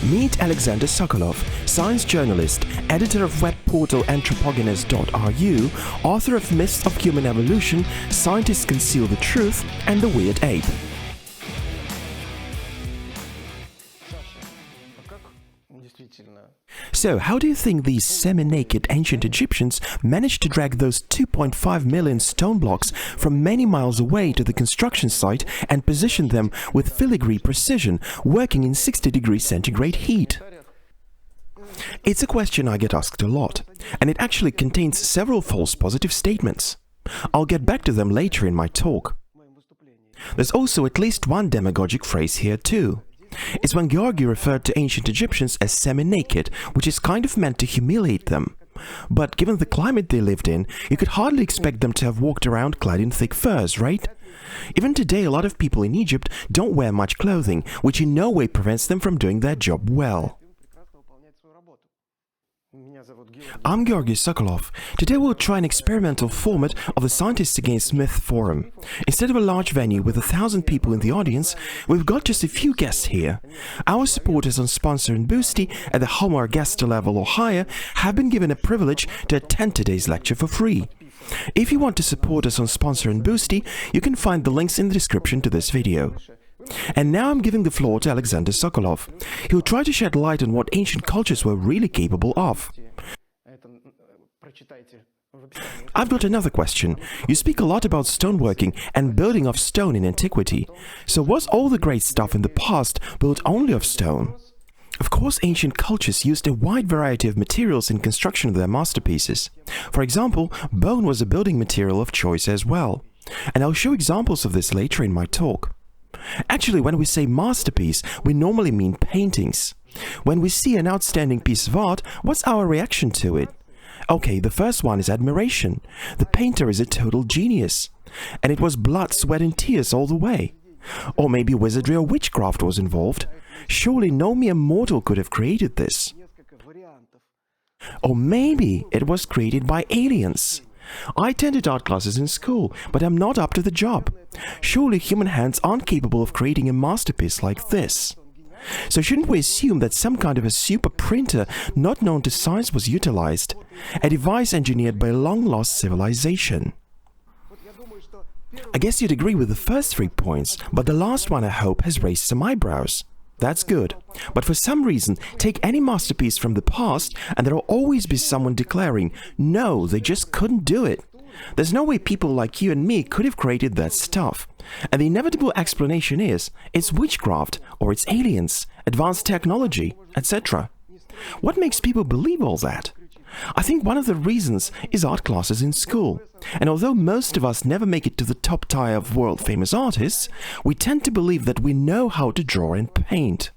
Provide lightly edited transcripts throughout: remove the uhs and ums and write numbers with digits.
Meet Alexander Sokolov, science journalist, editor of web portal anthropogenes.ru, author of Myths of Human Evolution, Scientists Conceal the Truth, and The Weird Ape. So, how do you think these semi-naked ancient Egyptians managed to drag those 2.5 million stone blocks from many miles away to the construction site and position them with filigree precision, working in 60 degrees centigrade heat? It's a question I get asked a lot, and it actually contains several false positive statements. I'll get back to them later in my talk. There's also at least one demagogic phrase here too. It's when Georgi referred to ancient Egyptians as semi-naked, which is kind of meant to humiliate them. But given the climate they lived in, you could hardly expect them to have walked around clad in thick furs, right? Even today, a lot of people in Egypt don't wear much clothing, which in no way prevents them from doing their job well. I'm Georgi Sokolov. Today we'll try an experimental format of the Scientists Against Myth forum. Instead of a large venue with 1,000 people in the audience, we've got just a few guests here. Our supporters on Sponsor and Boosty at the Homer Guest level or higher have been given a privilege to attend today's lecture for free. If you want to support us on Sponsor and Boosty, you can find the links in the description to this video. And now I'm giving the floor to Alexander Sokolov. He'll try to shed light on what ancient cultures were really capable of. I've got another question. You speak a lot about stoneworking and building of stone in antiquity. So was all the great stuff in the past built only of stone? Of course, ancient cultures used a wide variety of materials in construction of their masterpieces. For example, bone was a building material of choice as well. And I'll show examples of this later in my talk. Actually, when we say masterpiece, we normally mean paintings. When we see an outstanding piece of art, what's our reaction to it? Okay, the first one is admiration. The painter is a total genius. And it was blood, sweat and tears all the way. Or maybe wizardry or witchcraft was involved. Surely no mere mortal could have created this. Or maybe it was created by aliens. I attended art classes in school, but I'm not up to the job. Surely human hands aren't capable of creating a masterpiece like this. So shouldn't we assume that some kind of a super printer not known to science was utilized? A device engineered by a long-lost civilization? I guess you'd agree with the first 3 points, but the last one, I hope, has raised some eyebrows. That's good. But for some reason, take any masterpiece from the past and there'll always be someone declaring, no, they just couldn't do it. There's no way people like you and me could have created that stuff. And the inevitable explanation is, it's witchcraft, or it's aliens, advanced technology, etc. What makes people believe all that? I think one of the reasons is art classes in school. And although most of us never make it to the top tier of world-famous artists, we tend to believe that we know how to draw and paint.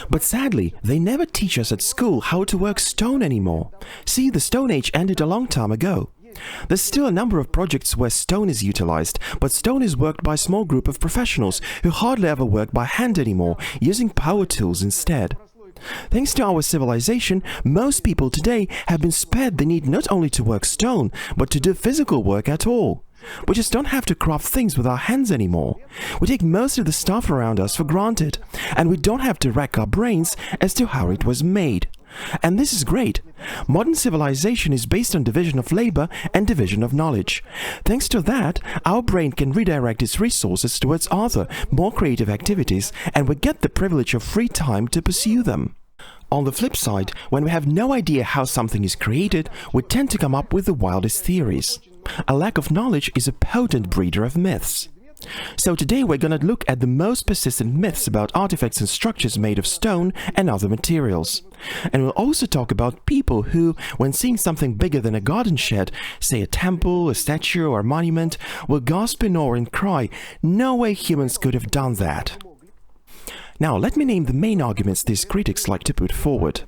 But sadly, they never teach us at school how to work stone anymore. See, the Stone Age ended a long time ago. There's still a number of projects where stone is utilized, but stone is worked by a small group of professionals who hardly ever work by hand anymore, using power tools instead. Thanks to our civilization, most people today have been spared the need not only to work stone, but to do physical work at all. We just don't have to craft things with our hands anymore. We take most of the stuff around us for granted, and we don't have to rack our brains as to how it was made. And this is great. Modern civilization is based on division of labor and division of knowledge. Thanks to that, our brain can redirect its resources towards other, more creative activities, and we get the privilege of free time to pursue them. On the flip side, when we have no idea how something is created, we tend to come up with the wildest theories. A lack of knowledge is a potent breeder of myths. So today we're gonna look at the most persistent myths about artifacts and structures made of stone and other materials. And we'll also talk about people who, when seeing something bigger than a garden shed, say a temple, a statue or a monument, will gasp in awe and cry, "No way humans could have done that." Now let me name the main arguments these critics like to put forward.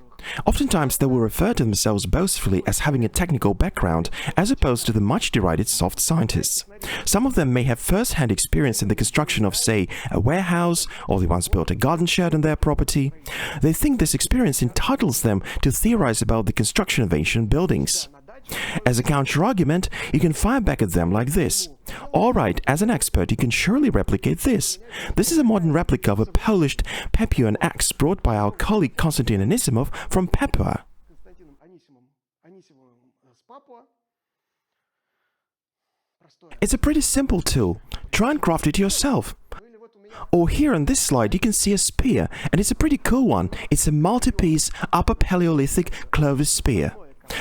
Oftentimes they will refer to themselves boastfully as having a technical background, as opposed to the much derided soft scientists. Some of them may have first-hand experience in the construction of, say, a warehouse, or they once built a garden shed on their property. They think this experience entitles them to theorize about the construction of ancient buildings. As a counter-argument, you can fire back at them like this. Alright, as an expert, you can surely replicate this. This is a modern replica of a polished Papuan axe brought by our colleague Konstantin Anisimov from Papua. It's a pretty simple tool. Try and craft it yourself. Or here on this slide you can see a spear, and it's a pretty cool one. It's a multi-piece Upper Paleolithic clovis spear.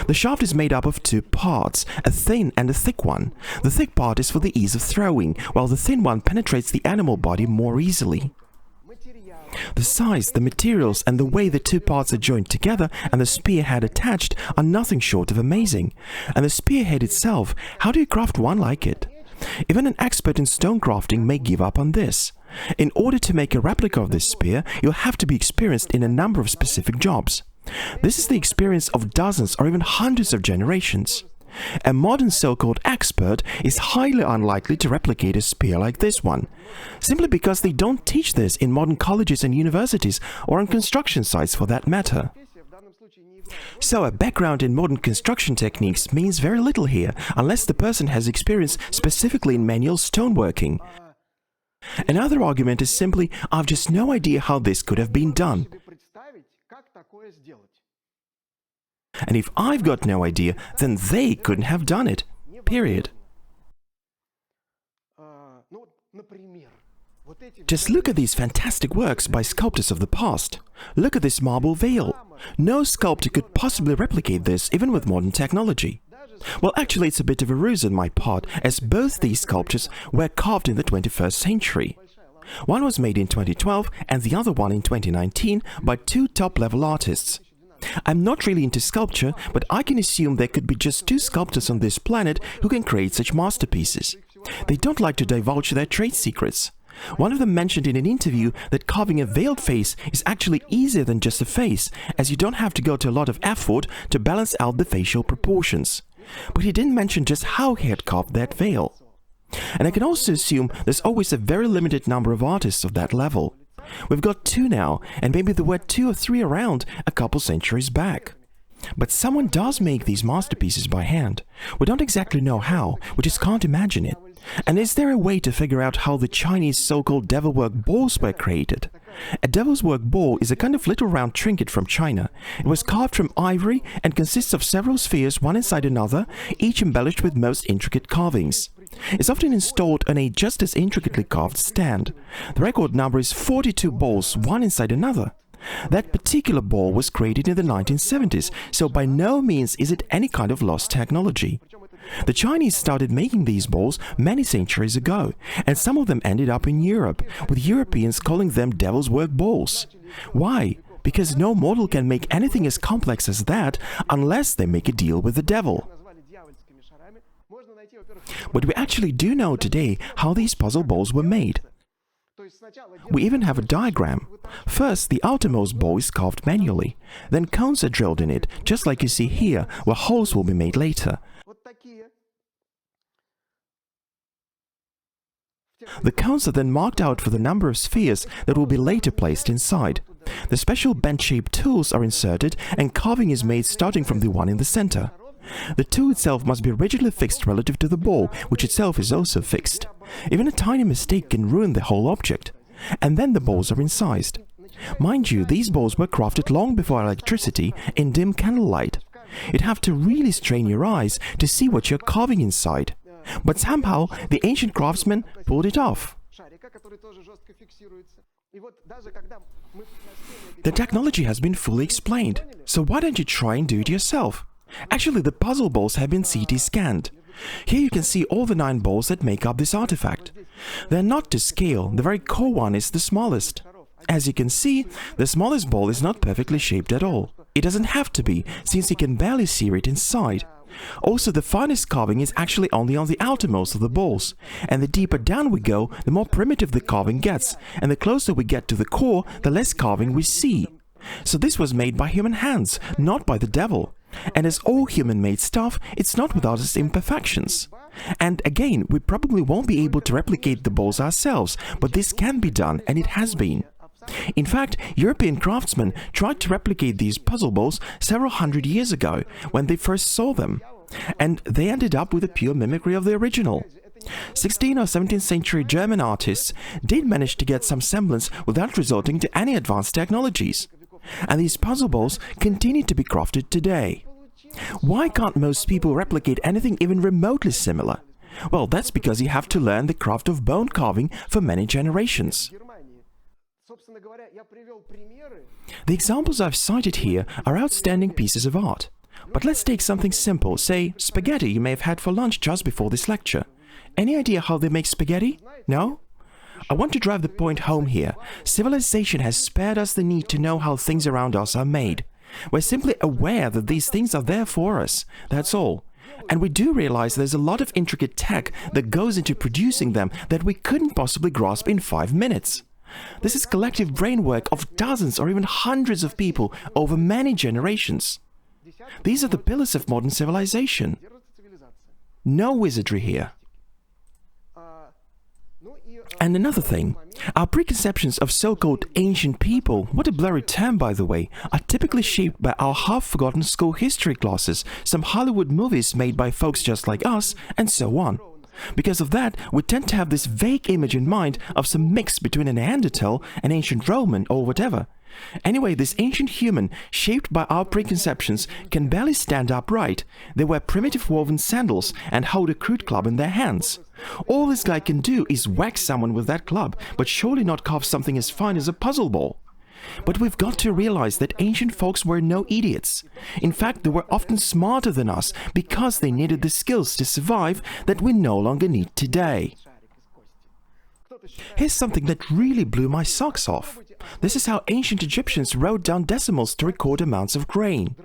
The shaft is made up of two parts, a thin and a thick one. The thick part is for the ease of throwing, while the thin one penetrates the animal body more easily. The size, the materials, and the way the two parts are joined together and the spearhead attached are nothing short of amazing. And the spearhead itself, how do you craft one like it? Even an expert in stone crafting may give up on this. In order to make a replica of this spear, you'll have to be experienced in a number of specific jobs. This is the experience of dozens or even hundreds of generations. A modern so-called expert is highly unlikely to replicate a spear like this one, simply because they don't teach this in modern colleges and universities or on construction sites for that matter. So a background in modern construction techniques means very little here, unless the person has experience specifically in manual stoneworking. Another argument is simply, I've just no idea how this could have been done. And if I've got no idea, then they couldn't have done it. Period. Just look at these fantastic works by sculptors of the past. Look at this marble veil. No sculptor could possibly replicate this, even with modern technology. Well, actually, it's a bit of a ruse on my part, as both these sculptures were carved in the 21st century. One was made in 2012 and the other one in 2019 by two top-level artists. I'm not really into sculpture, but I can assume there could be just two sculptors on this planet who can create such masterpieces. They don't like to divulge their trade secrets. One of them mentioned in an interview that carving a veiled face is actually easier than just a face, as you don't have to go to a lot of effort to balance out the facial proportions. But he didn't mention just how he had carved that veil. And I can also assume there's always a very limited number of artists of that level. We've got two now, and maybe there were 2 or 3 around a couple centuries back. But someone does make these masterpieces by hand. We don't exactly know how, we just can't imagine it. And is there a way to figure out how the Chinese so-called devilwork balls were created? A devil's work ball is a kind of little round trinket from China. It was carved from ivory and consists of several spheres one inside another, each embellished with most intricate carvings. It's often installed on a just as intricately carved stand. The record number is 42 balls, one inside another. That particular ball was created in the 1970s, so by no means is it any kind of lost technology. The Chinese started making these balls many centuries ago, and some of them ended up in Europe, with Europeans calling them devil's work balls. Why? Because no mortal can make anything as complex as that unless they make a deal with the devil. But we actually do know today how these puzzle balls were made. We even have a diagram. First, the outermost ball is carved manually. Then cones are drilled in it, just like you see here, where holes will be made later. The cones are then marked out for the number of spheres that will be later placed inside. The special bent-shaped tools are inserted and carving is made starting from the one in the center. The tool itself must be rigidly fixed relative to the ball, which itself is also fixed. Even a tiny mistake can ruin the whole object. And then the balls are incised. Mind you, these balls were crafted long before electricity in dim candlelight. You'd have to really strain your eyes to see what you're carving inside. But somehow, the ancient craftsmen pulled it off. The technology has been fully explained, so why don't you try and do it yourself? Actually, the puzzle balls have been CT scanned. Here you can see all the 9 balls that make up this artifact. They're not to scale, the very core one is the smallest. As you can see, the smallest ball is not perfectly shaped at all. It doesn't have to be, since you can barely see it inside. Also, the finest carving is actually only on the outermost of the balls, and the deeper down we go, the more primitive the carving gets, and the closer we get to the core, the less carving we see. So this was made by human hands, not by the devil. And as all human-made stuff, it's not without its imperfections. And again, we probably won't be able to replicate the balls ourselves, but this can be done, and it has been. In fact, European craftsmen tried to replicate these puzzle balls several hundred years ago, when they first saw them. And they ended up with a pure mimicry of the original. 16th or 17th century German artists did manage to get some semblance without resorting to any advanced technologies. And these puzzle balls continue to be crafted today. Why can't most people replicate anything even remotely similar? Well, that's because you have to learn the craft of bone carving for many generations. The examples I've cited here are outstanding pieces of art. But let's take something simple, say spaghetti you may have had for lunch just before this lecture. Any idea how they make spaghetti? No? I want to drive the point home here. Civilization has spared us the need to know how things around us are made. We're simply aware that these things are there for us, that's all. And we do realize there's a lot of intricate tech that goes into producing them that we couldn't possibly grasp in 5 minutes. This is collective brain work of dozens or even hundreds of people over many generations. These are the pillars of modern civilization. No wizardry here. And another thing, our preconceptions of so-called ancient people, what a blurry term by the way, are typically shaped by our half-forgotten school history classes, some Hollywood movies made by folks just like us, and so on. Because of that, we tend to have this vague image in mind of some mix between a Neanderthal, an ancient Roman, or whatever. Anyway, this ancient human, shaped by our preconceptions, can barely stand upright. They wear primitive woven sandals and hold a crude club in their hands. All this guy can do is whack someone with that club, but surely not carve something as fine as a puzzle ball. But we've got to realize that ancient folks were no idiots. In fact, they were often smarter than us because they needed the skills to survive that we no longer need today. Here's something that really blew my socks off. This is how ancient Egyptians wrote down decimals to record amounts of grain.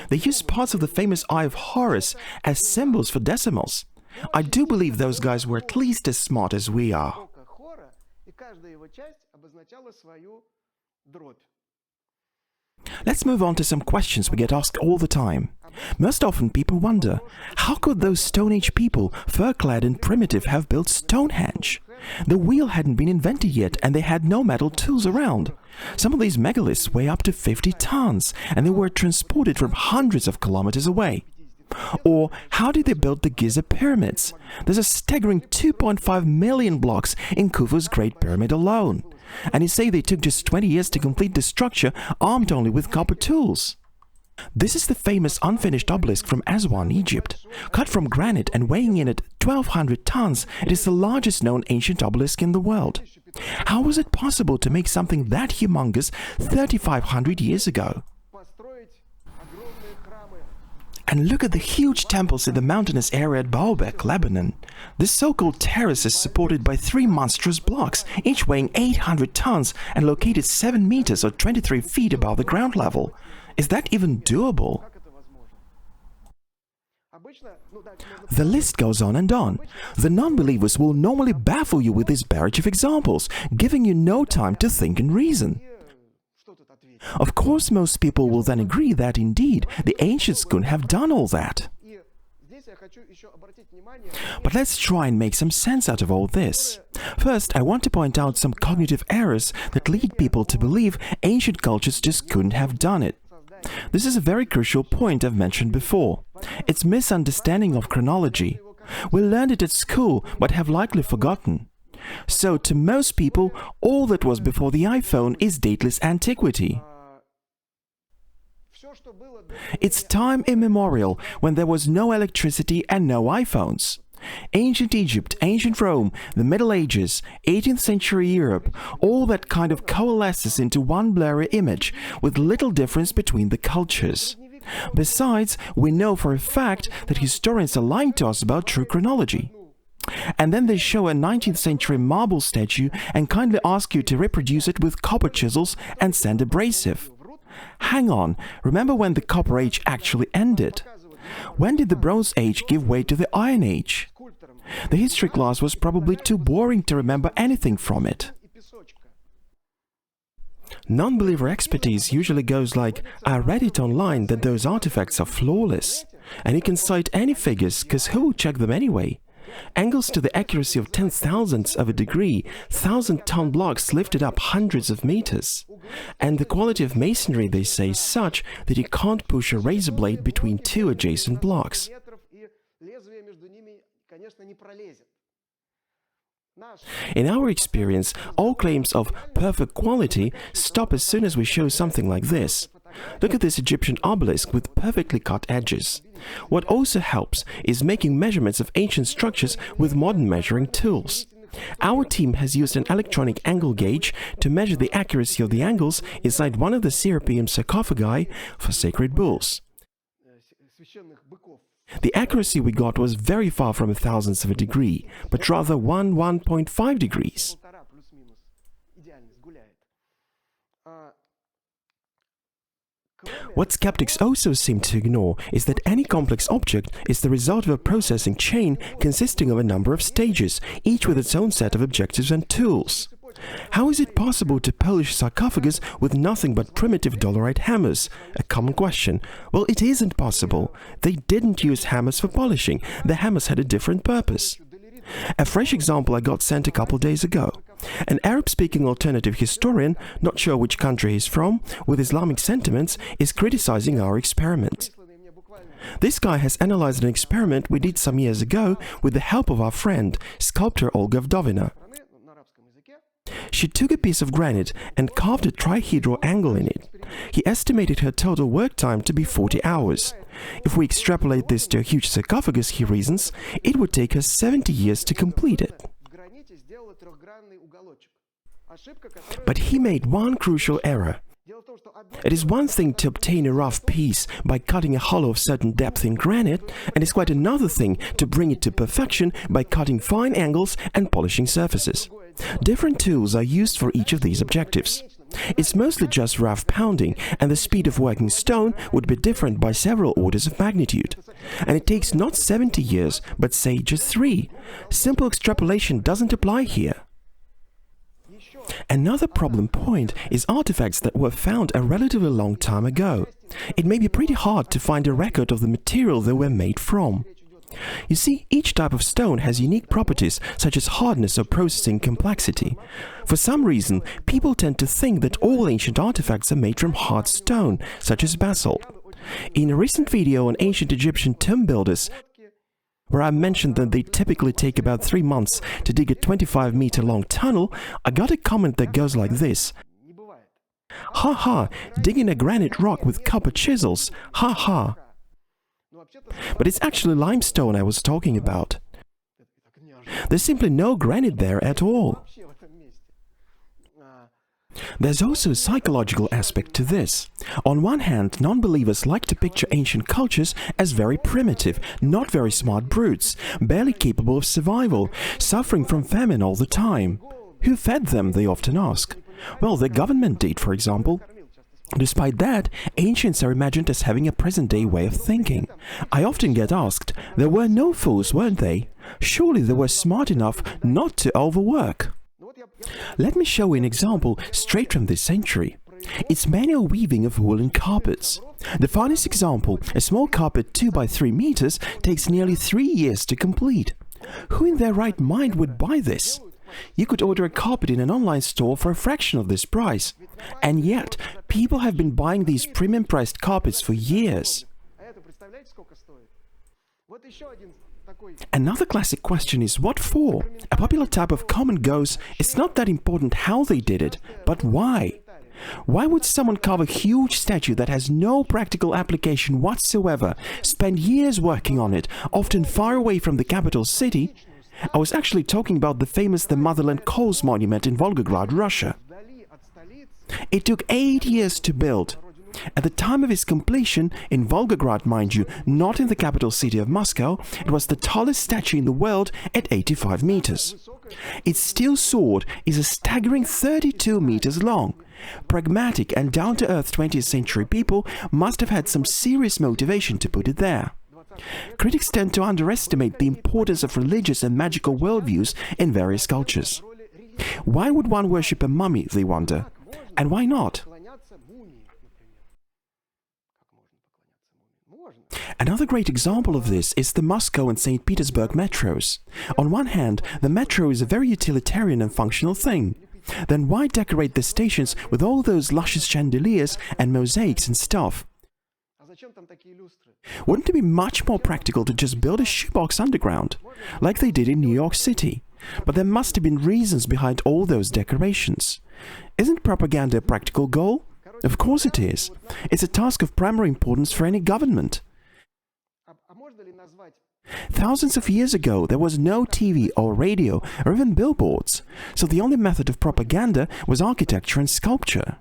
They used parts of the famous Eye of Horus as symbols for decimals. I do believe those guys were at least as smart as we are. Let's move on to some questions we get asked all the time. Most often people wonder, how could those Stone Age people, fur-clad and primitive, have built Stonehenge? The wheel hadn't been invented yet and they had no metal tools around. Some of these megaliths weigh up to 50 tons and they were transported from hundreds of kilometers away. Or how did they build the Giza pyramids? There's a staggering 2.5 million blocks in Khufu's Great Pyramid alone. And you say they took just 20 years to complete the structure armed only with copper tools. This is the famous unfinished obelisk from Aswan, Egypt. Cut from granite and weighing in at 1,200 tons, it is the largest known ancient obelisk in the world. How was it possible to make something that humongous 3,500 years ago? And look at the huge temples in the mountainous area at Baalbek, Lebanon. This so-called terrace is supported by 3 monstrous blocks, each weighing 800 tons and located 7 meters or 23 feet above the ground level. Is that even doable? The list goes on and on. The non-believers will normally baffle you with this barrage of examples, giving you no time to think and reason. Of course, most people will then agree that, indeed, the ancients couldn't have done all that. But let's try and make some sense out of all this. First, I want to point out some cognitive errors that lead people to believe ancient cultures just couldn't have done it. This is a very crucial point I've mentioned before. It's misunderstanding of chronology. We learned it at school, but have likely forgotten. So, to most people, all that was before the iPhone is dateless antiquity. It's time immemorial, when there was no electricity and no iPhones. Ancient Egypt, ancient Rome, the Middle Ages, 18th century Europe, all that kind of coalesces into one blurry image, with little difference between the cultures. Besides, we know for a fact that historians are lying to us about true chronology. And then they show a 19th century marble statue and kindly ask you to reproduce it with copper chisels and sand abrasive. Hang on, remember when the Copper Age actually ended? When did the Bronze Age give way to the Iron Age? The history class was probably too boring to remember anything from it. Non-believer expertise usually goes like, I read it online that those artifacts are flawless. And you can cite any figures, cause who will check them anyway? Angles to the accuracy of 10,000ths of a degree, 1,000-ton blocks lifted up hundreds of meters. And the quality of masonry, they say, is such that you can't push a razor blade between two adjacent blocks. In our experience, all claims of perfect quality stop as soon as we show something like this. Look at this Egyptian obelisk with perfectly cut edges. What also helps is making measurements of ancient structures with modern measuring tools. Our team has used an electronic angle gauge to measure the accuracy of the angles inside one of the serapeum sarcophagi for sacred bulls. The accuracy we got was very far from 1,000th of a degree, but rather 1.5 degrees. What skeptics also seem to ignore is that any complex object is the result of a processing chain consisting of a number of stages, each with its own set of objectives and tools. How is it possible to polish sarcophagus with nothing but primitive dolerite hammers? A common question. Well, it isn't possible. They didn't use hammers for polishing. The hammers had a different purpose. A fresh example I got sent a couple days ago. An Arab-speaking alternative historian, not sure which country he's from, with Islamic sentiments, is criticizing our experiment. This guy has analyzed an experiment we did some years ago with the help of our friend, sculptor Olga Vdovina. She took a piece of granite and carved a trihedral angle in it. He estimated her total work time to be 40 hours. If we extrapolate this to a huge sarcophagus, he reasons, it would take her 70 years to complete it. But he made one crucial error. It is one thing to obtain a rough piece by cutting a hollow of certain depth in granite, and it's quite another thing to bring it to perfection by cutting fine angles and polishing surfaces. Different tools are used for each of these objectives. It's mostly just rough pounding, and the speed of working stone would be different by several orders of magnitude. And it takes not 70 years, but say just 3. Simple extrapolation doesn't apply here. Another problem point is artifacts that were found a relatively long time ago. It may be pretty hard to find a record of the material they were made from. You see, each type of stone has unique properties such as hardness or processing complexity. For some reason, people tend to think that all ancient artifacts are made from hard stone, such as basalt. In a recent video on ancient Egyptian tomb builders, where I mentioned that they typically take about 3 months to dig a 25-meter-long tunnel, I got a comment that goes like this. Ha ha, digging a granite rock with copper chisels, ha ha. But it's actually limestone I was talking about. There's simply no granite there at all. There's also a psychological aspect to this. On one hand, non-believers like to picture ancient cultures as very primitive, not very smart brutes, barely capable of survival, suffering from famine all the time. Who fed them, they often ask. Well, the government did, for example. Despite that, ancients are imagined as having a present-day way of thinking. I often get asked, there were no fools, weren't they? Surely they were smart enough not to overwork. Let me show you an example straight from this century. It's manual weaving of woolen carpets. The finest example, a small carpet 2 by 3 meters, takes nearly 3 years to complete. Who in their right mind would buy this? You could order a carpet in an online store for a fraction of this price. And yet, people have been buying these premium-priced carpets for years. Another classic question is what for? A popular type of comment goes, it's not that important how they did it, but why? Why would someone carve a huge statue that has no practical application whatsoever, spend years working on it, often far away from the capital city? I was actually talking about the famous The Motherland Calls monument in Volgograd, Russia. It took 8 years to build. At the time of its completion, in Volgograd, mind you, not in the capital city of Moscow, it was the tallest statue in the world at 85 meters. Its steel sword is a staggering 32 meters long. Pragmatic and down-to-earth 20th century people must have had some serious motivation to put it there. Critics tend to underestimate the importance of religious and magical worldviews in various cultures. Why would one worship a mummy, they wonder? And why not? Another great example of this is the Moscow and St. Petersburg metros. On one hand, the metro is a very utilitarian and functional thing. Then why decorate the stations with all those luscious chandeliers and mosaics and stuff? Wouldn't it be much more practical to just build a shoebox underground, like they did in New York City? But there must have been reasons behind all those decorations. Isn't propaganda a practical goal? Of course it is. It's a task of primary importance for any government. Thousands of years ago, there was no TV or radio or even billboards, so the only method of propaganda was architecture and sculpture.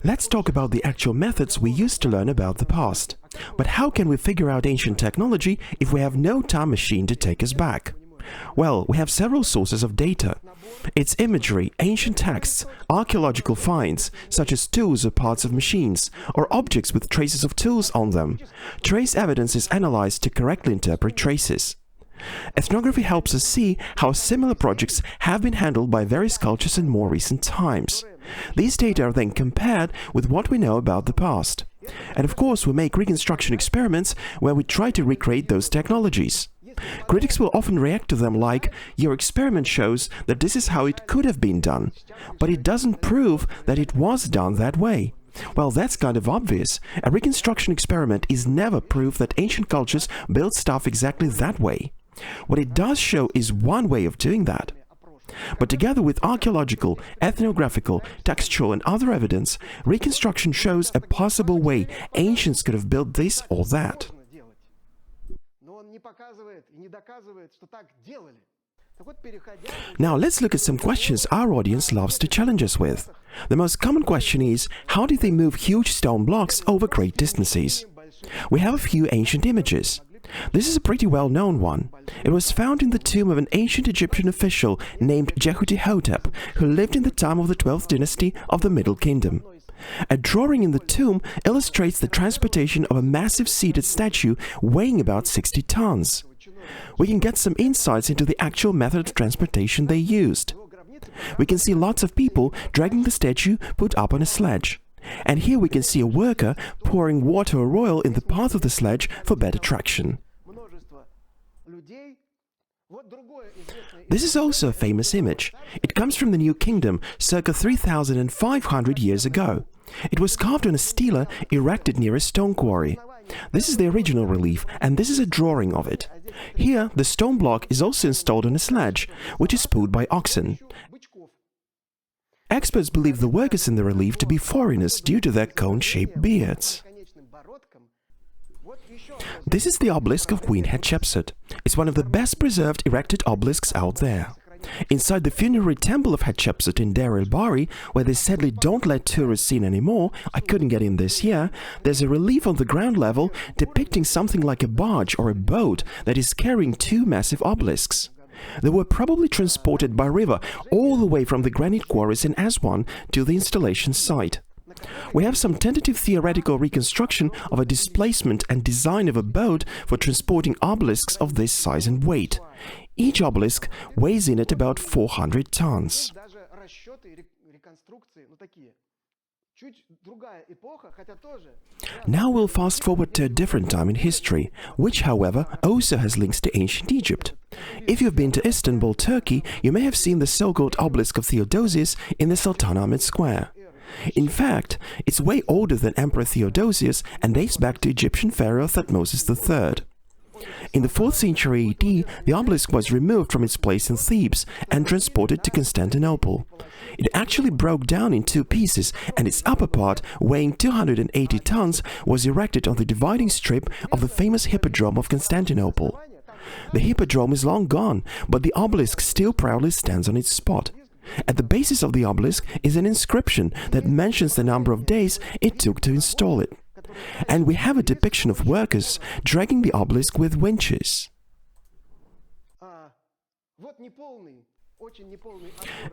Let's talk about the actual methods we used to learn about the past. But how can we figure out ancient technology if we have no time machine to take us back? Well, we have several sources of data. It's imagery, ancient texts, archaeological finds, such as tools or parts of machines, or objects with traces of tools on them. Trace evidence is analyzed to correctly interpret traces. Ethnography helps us see how similar projects have been handled by various cultures in more recent times. These data are then compared with what we know about the past. And of course, we make reconstruction experiments where we try to recreate those technologies. Critics will often react to them like, "Your experiment shows that this is how it could have been done, but it doesn't prove that it was done that way." Well, that's kind of obvious. A reconstruction experiment is never proof that ancient cultures built stuff exactly that way. What it does show is one way of doing that. But together with archaeological, ethnographical, textual and other evidence, reconstruction shows a possible way ancients could have built this or that. Now let's look at some questions our audience loves to challenge us with. The most common question is, how did they move huge stone blocks over great distances? We have a few ancient images. This is a pretty well-known one. It was found in the tomb of an ancient Egyptian official named Jehuti-Hotep, who lived in the time of the 12th dynasty of the Middle Kingdom. A drawing in the tomb illustrates the transportation of a massive seated statue weighing about 60 tons. We can get some insights into the actual method of transportation they used. We can see lots of people dragging the statue put up on a sledge. And here we can see a worker pouring water or oil in the path of the sledge for better traction. This is also a famous image. It comes from the New Kingdom circa 3,500 years ago. It was carved on a stela erected near a stone quarry. This is the original relief, and this is a drawing of it. Here, the stone block is also installed on a sledge, which is pulled by oxen. Experts believe the workers in the relief to be foreigners due to their cone-shaped beards. This is the obelisk of Queen Hatshepsut. It's one of the best preserved erected obelisks out there. Inside the funerary temple of Hatshepsut in Deir el-Bahari, where they sadly don't let tourists in anymore, I couldn't get in this year, there's a relief on the ground level depicting something like a barge or a boat that is carrying two massive obelisks. They were probably transported by river all the way from the granite quarries in Aswan to the installation site. We have some tentative theoretical reconstruction of a displacement and design of a boat for transporting obelisks of this size and weight. Each obelisk weighs in at about 400 tons. Now we'll fast forward to a different time in history, which, however, also has links to ancient Egypt. If you've been to Istanbul, Turkey, you may have seen the so-called obelisk of Theodosius in the Sultanahmet Square. In fact, it's way older than Emperor Theodosius and dates back to Egyptian pharaoh Thutmose III. In the 4th century AD, the obelisk was removed from its place in Thebes and transported to Constantinople. It actually broke down in two pieces, and its upper part, weighing 280 tons, was erected on the dividing strip of the famous Hippodrome of Constantinople. The Hippodrome is long gone, but the obelisk still proudly stands on its spot. At the basis of the obelisk is an inscription that mentions the number of days it took to install it. And we have a depiction of workers dragging the obelisk with winches.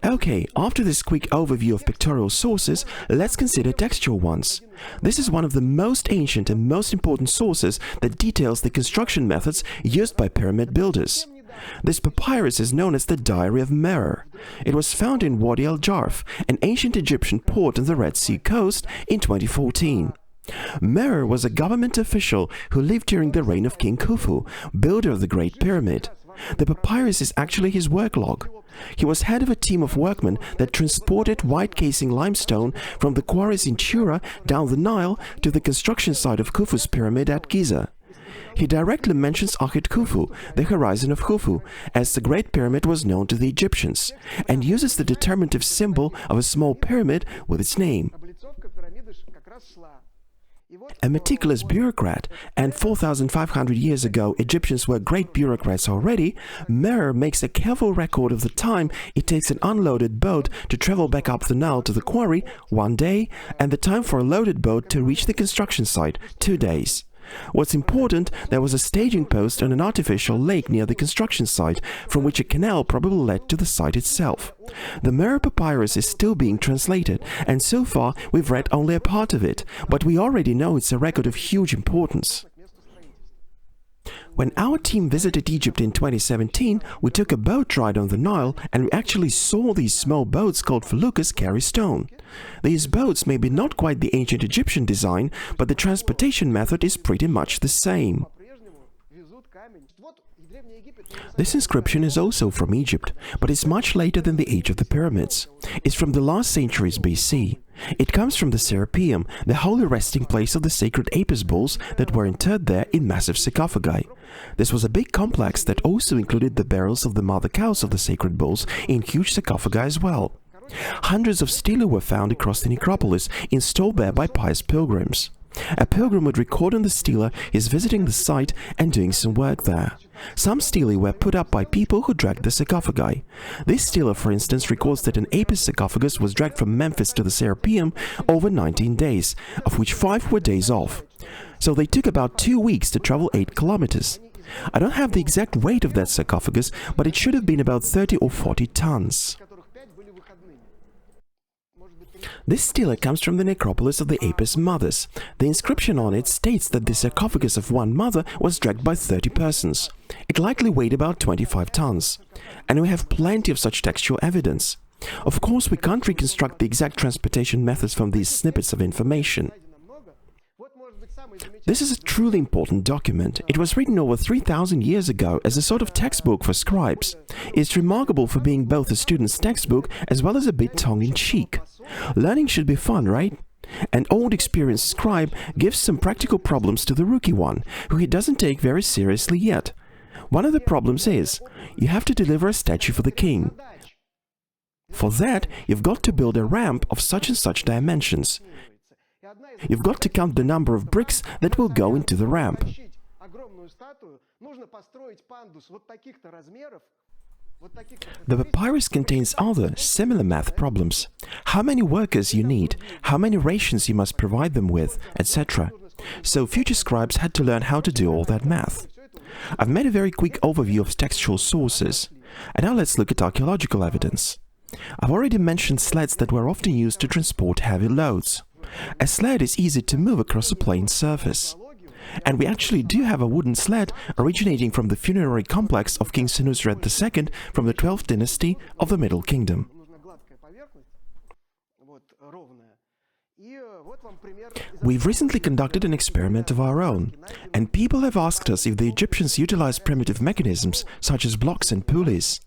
Okay, after this quick overview of pictorial sources, let's consider textual ones. This is one of the most ancient and most important sources that details the construction methods used by pyramid builders. This papyrus is known as the Diary of Mer. It was found in Wadi al-Jarf, an ancient Egyptian port on the Red Sea coast, in 2014. Mer was a government official who lived during the reign of King Khufu, builder of the Great Pyramid. The papyrus is actually his work log. He was head of a team of workmen that transported white casing limestone from the quarries in Tura down the Nile to the construction site of Khufu's pyramid at Giza. He directly mentions Akhet Khufu, the horizon of Khufu, as the Great Pyramid was known to the Egyptians, and uses the determinative symbol of a small pyramid with its name. A meticulous bureaucrat, and 4,500 years ago Egyptians were great bureaucrats already, Mer makes a careful record of the time it takes an unloaded boat to travel back up the Nile to the quarry, 1 day, and the time for a loaded boat to reach the construction site, 2 days. What's important, there was a staging post on an artificial lake near the construction site, from which a canal probably led to the site itself. The Mer papyrus is still being translated, and so far we've read only a part of it, but we already know it's a record of huge importance. When our team visited Egypt in 2017, we took a boat ride on the Nile, and we actually saw these small boats called feluccas carry stone. These boats may be not quite the ancient Egyptian design, but the transportation method is pretty much the same. This inscription is also from Egypt, but it's much later than the age of the pyramids. It's from the last centuries BC. It comes from the Serapeum, the holy resting place of the sacred Apis bulls that were interred there in massive sarcophagi. This was a big complex that also included the burials of the mother cows of the sacred bulls in huge sarcophagi as well. Hundreds of stelae were found across the necropolis, installed there by pious pilgrims. A pilgrim would record on the stela his visiting the site and doing some work there. Some stelae were put up by people who dragged the sarcophagi. This stela, for instance, records that an Apis sarcophagus was dragged from Memphis to the Serapeum over 19 days, of which 5 were days off. So they took about 2 weeks to travel 8 kilometers. I don't have the exact weight of that sarcophagus, but it should have been about 30 or 40 tons. This stela comes from the necropolis of the Apis mothers. The inscription on it states that the sarcophagus of one mother was dragged by 30 persons. It likely weighed about 25 tons. And we have plenty of such textual evidence. Of course, we can't reconstruct the exact transportation methods from these snippets of information. This is a truly important document. It was written over 3,000 years ago as a sort of textbook for scribes. It's remarkable for being both a student's textbook as well as a bit tongue-in-cheek. Learning should be fun, right? An old experienced scribe gives some practical problems to the rookie one, who he doesn't take very seriously yet. One of the problems is, you have to deliver a statue for the king. For that, you've got to build a ramp of such and such dimensions. You've got to count the number of bricks that will go into the ramp. The papyrus contains other, similar math problems. How many workers you need, how many rations you must provide them with, etc. So future scribes had to learn how to do all that math. I've made a very quick overview of textual sources. And now let's look at archaeological evidence. I've already mentioned sleds that were often used to transport heavy loads. A sled is easy to move across a plain surface. And we actually do have a wooden sled originating from the funerary complex of King Senusret II from the 12th dynasty of the Middle Kingdom. We've recently conducted an experiment of our own, and people have asked us if the Egyptians utilized primitive mechanisms such as blocks and pulleys.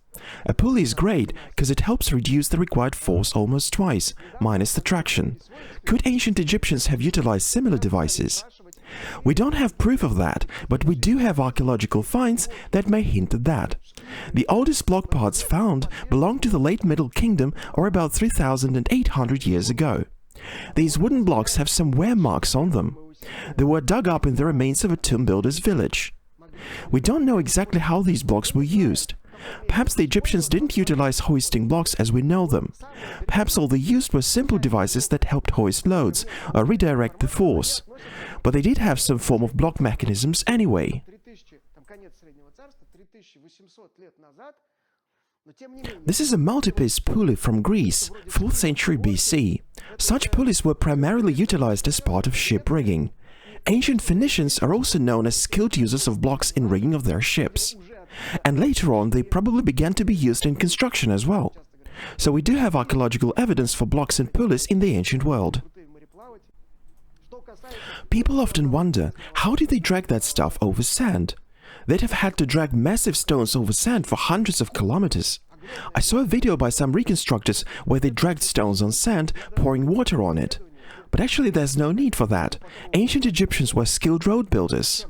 A pulley is great because it helps reduce the required force almost twice, minus the traction. Could ancient Egyptians have utilized similar devices? We don't have proof of that, but we do have archaeological finds that may hint at that. The oldest block parts found belong to the late Middle Kingdom or about 3,800 years ago. These wooden blocks have some wear marks on them. They were dug up in the remains of a tomb builder's village. We don't know exactly how these blocks were used. Perhaps the Egyptians didn't utilize hoisting blocks as we know them. Perhaps all they used were simple devices that helped hoist loads or redirect the force. But they did have some form of block mechanisms anyway. This is a multi-piece pulley from Greece, 4th century BC. Such pulleys were primarily utilized as part of ship rigging. Ancient Phoenicians are also known as skilled users of blocks in rigging of their ships. And later on, they probably began to be used in construction as well. So we do have archaeological evidence for blocks and pulleys in the ancient world. People often wonder, how did they drag that stuff over sand? They'd have had to drag massive stones over sand for hundreds of kilometers. I saw a video by some reconstructors where they dragged stones on sand, pouring water on it. But actually there's no need for that. Ancient Egyptians were skilled road builders.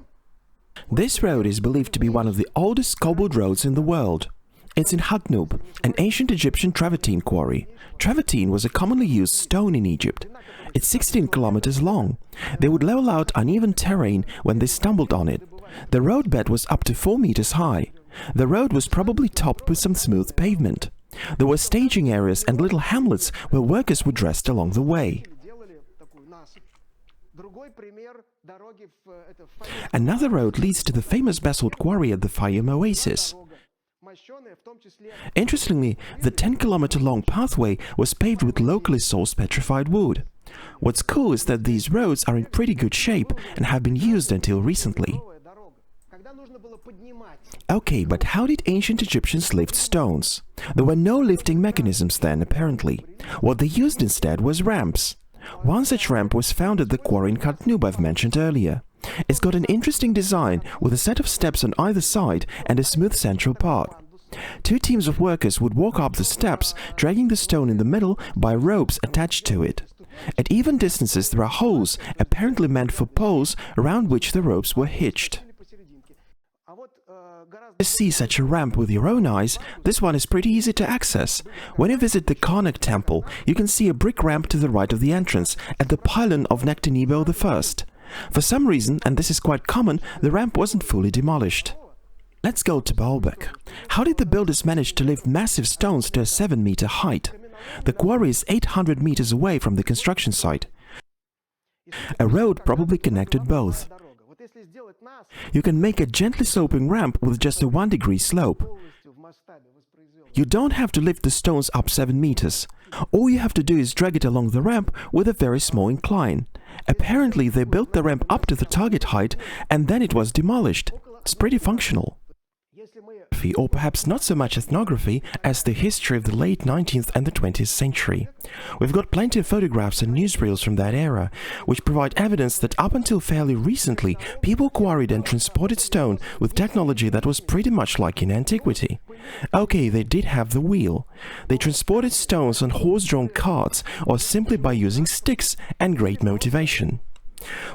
This road is believed to be one of the oldest cobbled roads in the world. It's in Hadnub, an ancient Egyptian travertine quarry. Travertine was a commonly used stone in Egypt. It's 16 kilometers long. They would level out uneven terrain when they stumbled on it. The roadbed was up to 4 meters high. The road was probably topped with some smooth pavement. There were staging areas and little hamlets where workers would rest along the way. Another road leads to the famous basalt quarry at the Fayum Oasis. Interestingly, the 10-kilometer-long pathway was paved with locally sourced petrified wood. What's cool is that these roads are in pretty good shape and have been used until recently. Okay, but how did ancient Egyptians lift stones? There were no lifting mechanisms then, apparently. What they used instead was ramps. One such ramp was found at the quarry in Hadnub I've mentioned earlier. It's got an interesting design with a set of steps on either side and a smooth central part. 2 teams of workers would walk up the steps, dragging the stone in the middle by ropes attached to it. At even distances there are holes, apparently meant for poles, around which the ropes were hitched. To see such a ramp with your own eyes, this one is pretty easy to access. When you visit the Karnak temple, you can see a brick ramp to the right of the entrance, at the pylon of Nectanebo I. For some reason, and this is quite common, the ramp wasn't fully demolished. Let's go to Baalbek. How did the builders manage to lift massive stones to a 7-meter height? The quarry is 800 meters away from the construction site. A road probably connected both. You can make a gently sloping ramp with just a 1-degree slope. You don't have to lift the stones up 7 meters. All you have to do is drag it along the ramp with a very small incline. Apparently they built the ramp up to the target height and then it was demolished. It's pretty functional. Or perhaps not so much ethnography as the history of the late 19th and the 20th century. We've got plenty of photographs and newsreels from that era, which provide evidence that up until fairly recently, people quarried and transported stone with technology that was pretty much like in antiquity. Okay, they did have the wheel. They transported stones on horse-drawn carts or simply by using sticks and great motivation.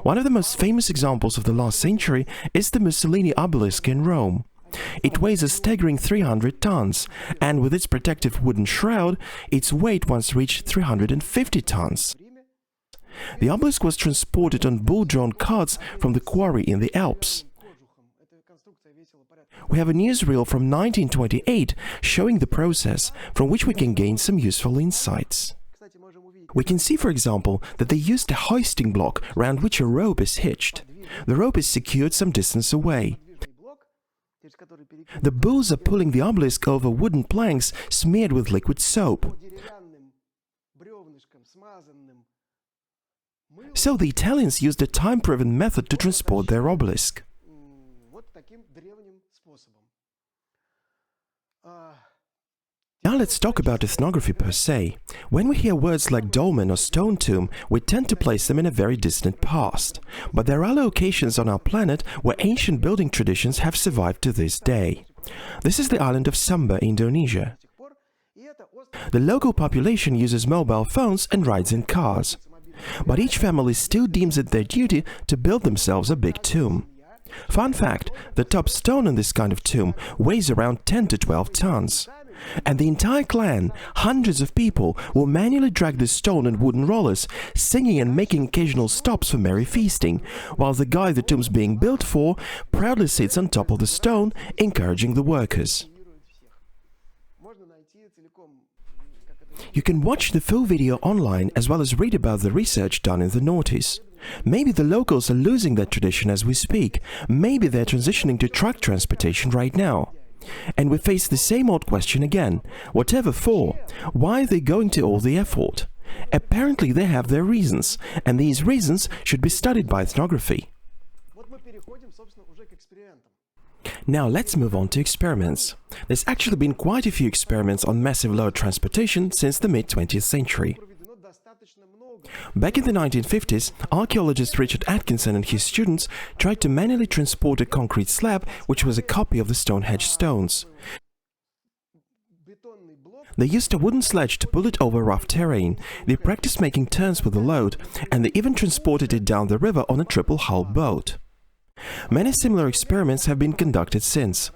One of the most famous examples of the last century is the Mussolini obelisk in Rome. It weighs a staggering 300 tons, and with its protective wooden shroud, its weight once reached 350 tons. The obelisk was transported on bull-drawn carts from the quarry in the Alps. We have a newsreel from 1928 showing the process, from which we can gain some useful insights. We can see, for example, that they used a hoisting block around which a rope is hitched. The rope is secured some distance away. The bulls are pulling the obelisk over wooden planks smeared with liquid soap. So the Italians used a time-proven method to transport their obelisk. Now let's talk about ethnography per se. When we hear words like dolmen or stone tomb, we tend to place them in a very distant past. But there are locations on our planet where ancient building traditions have survived to this day. This is the island of Sumba, Indonesia. The local population uses mobile phones and rides in cars. But each family still deems it their duty to build themselves a big tomb. Fun fact, the top stone in this kind of tomb weighs around 10 to 12 tons. And the entire clan, hundreds of people, will manually drag the stone and wooden rollers, singing and making occasional stops for merry feasting, while the guy the tomb's being built for proudly sits on top of the stone, encouraging the workers. You can watch the full video online as well as read about the research done in the notice. Maybe the locals are losing that tradition as we speak. Maybe they're transitioning to truck transportation right now. And we face the same old question again. Whatever for? Why are they going to all the effort? Apparently they have their reasons, and these reasons should be studied by ethnography. Now let's move on to experiments. There's actually been quite a few experiments on massive load transportation since the mid-20th century. Back in the 1950s, archaeologist Richard Atkinson and his students tried to manually transport a concrete slab which was a copy of the Stonehenge stones. They used a wooden sledge to pull it over rough terrain, they practiced making turns with the load, and they even transported it down the river on a triple-hulled boat. Many similar experiments have been conducted since.